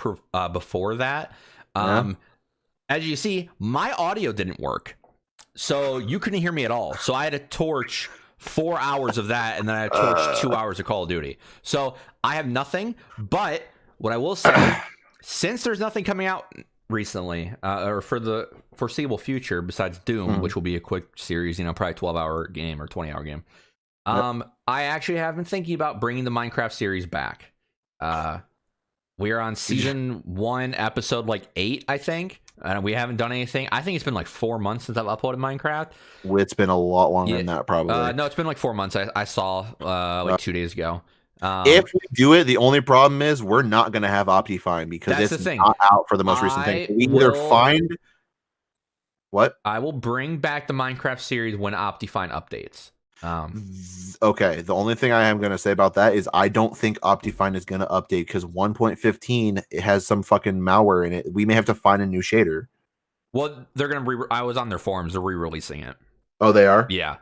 before that. As you see, my audio didn't work. So you couldn't hear me at all. So I had to torch 4 hours of that, and then I had to torch 2 hours of Call of Duty. So I have nothing. But what I will say, since there's nothing coming out recently, or for the foreseeable future besides Doom, which will be a quick series, probably 12-hour game or 20-hour game. I actually have been thinking about bringing the Minecraft series back. We are on season 1, episode 8, I think. And we haven't done anything. I think it's been 4 months since I've uploaded Minecraft. It's been a lot longer than that, probably. No, it's been 4 months. I saw 2 days ago. If we do it, the only problem is we're not going to have Optifine because it's not out for the most recent thing. We either find... What? I will bring back the Minecraft series when Optifine updates. Okay, the only thing I am going to say about that is I don't think Optifine is going to update because 1.15 it has some fucking malware in it. We may have to find a new shader. Well, they're going to I was on their forums. They're re-releasing it. Oh, they are? Yeah.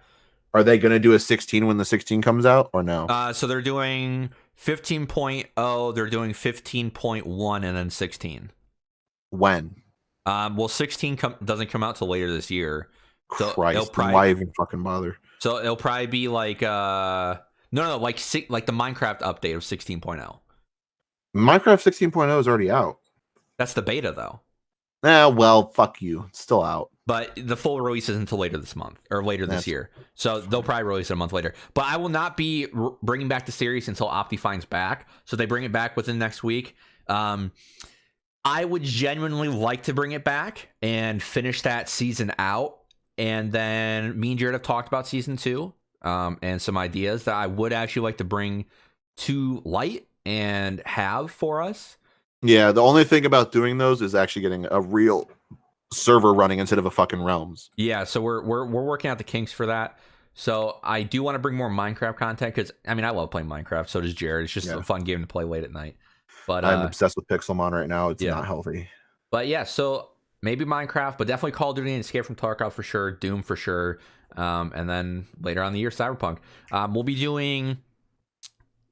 Are they going to do a 16 when the 16 comes out or no? So they're doing 15.0, they're doing 15.1 and then 16. When? Well, 16 doesn't come out till later this year. So Christ, why even fucking bother? So it'll probably be like the Minecraft update of 16.0. Minecraft 16.0 is already out. That's the beta though. Well, fuck you. It's still out. But the full release is until later this month or later this year. So they'll probably release it a month later. But I will not be bringing back the series until Optifine's back. So they bring it back within next week. I would genuinely like to bring it back and finish that season out. And then me and Jared have talked about season 2 and some ideas that I would actually like to bring to light and have for us. Yeah, the only thing about doing those is actually getting a real server running instead of a fucking Realms. Yeah, so we're working out the kinks for that. So I do want to bring more Minecraft content because I mean I love playing Minecraft. So does Jared. It's just a fun game to play late at night. But I'm obsessed with Pixelmon right now. It's not healthy. But yeah, so maybe Minecraft, but definitely Call of Duty and Escape from Tarkov for sure. Doom for sure. And then later on in the year, Cyberpunk. We'll be doing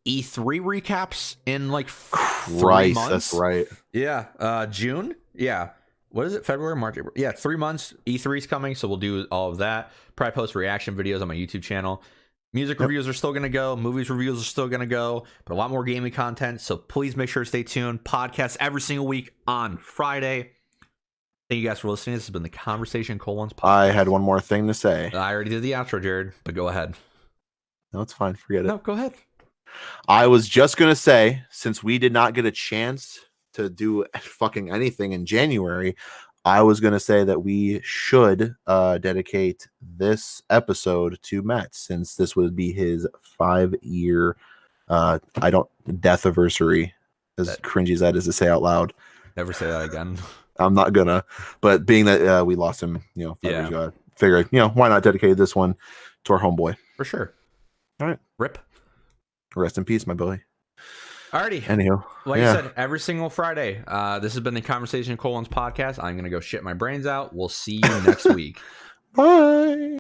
E3 recaps in like 3 months. That's right. Yeah. June. Yeah. What is it? February, March, April. Yeah, 3 months. E3 is coming, so we'll do all of that. Probably post reaction videos on my YouTube channel. Music reviews are still going to go. Movies reviews are still going to go. But a lot more gaming content, so please make sure to stay tuned. Podcasts every single week on Friday. Thank you guys for listening. This has been the Conversation Colons podcast. I had one more thing to say. I already did the outro, Jared, but go ahead. No, it's fine. Forget it. No, go ahead. I was just going to say, since we did not get a chance to do fucking anything in January, I was going to say that we should dedicate this episode to Matt, since this would be his 5-year death anniversary, as cringy as that is to say out loud. Never say that again. I'm not gonna, but being that we lost him, 5 years ago, I figured, why not dedicate this one to our homeboy? For sure. All right. Rip. Rest in peace, my boy. Alrighty. Anywho. Like I said, every single Friday. This has been the Conversation Colons podcast. I'm going to go shit my brains out. We'll see you next week. Bye.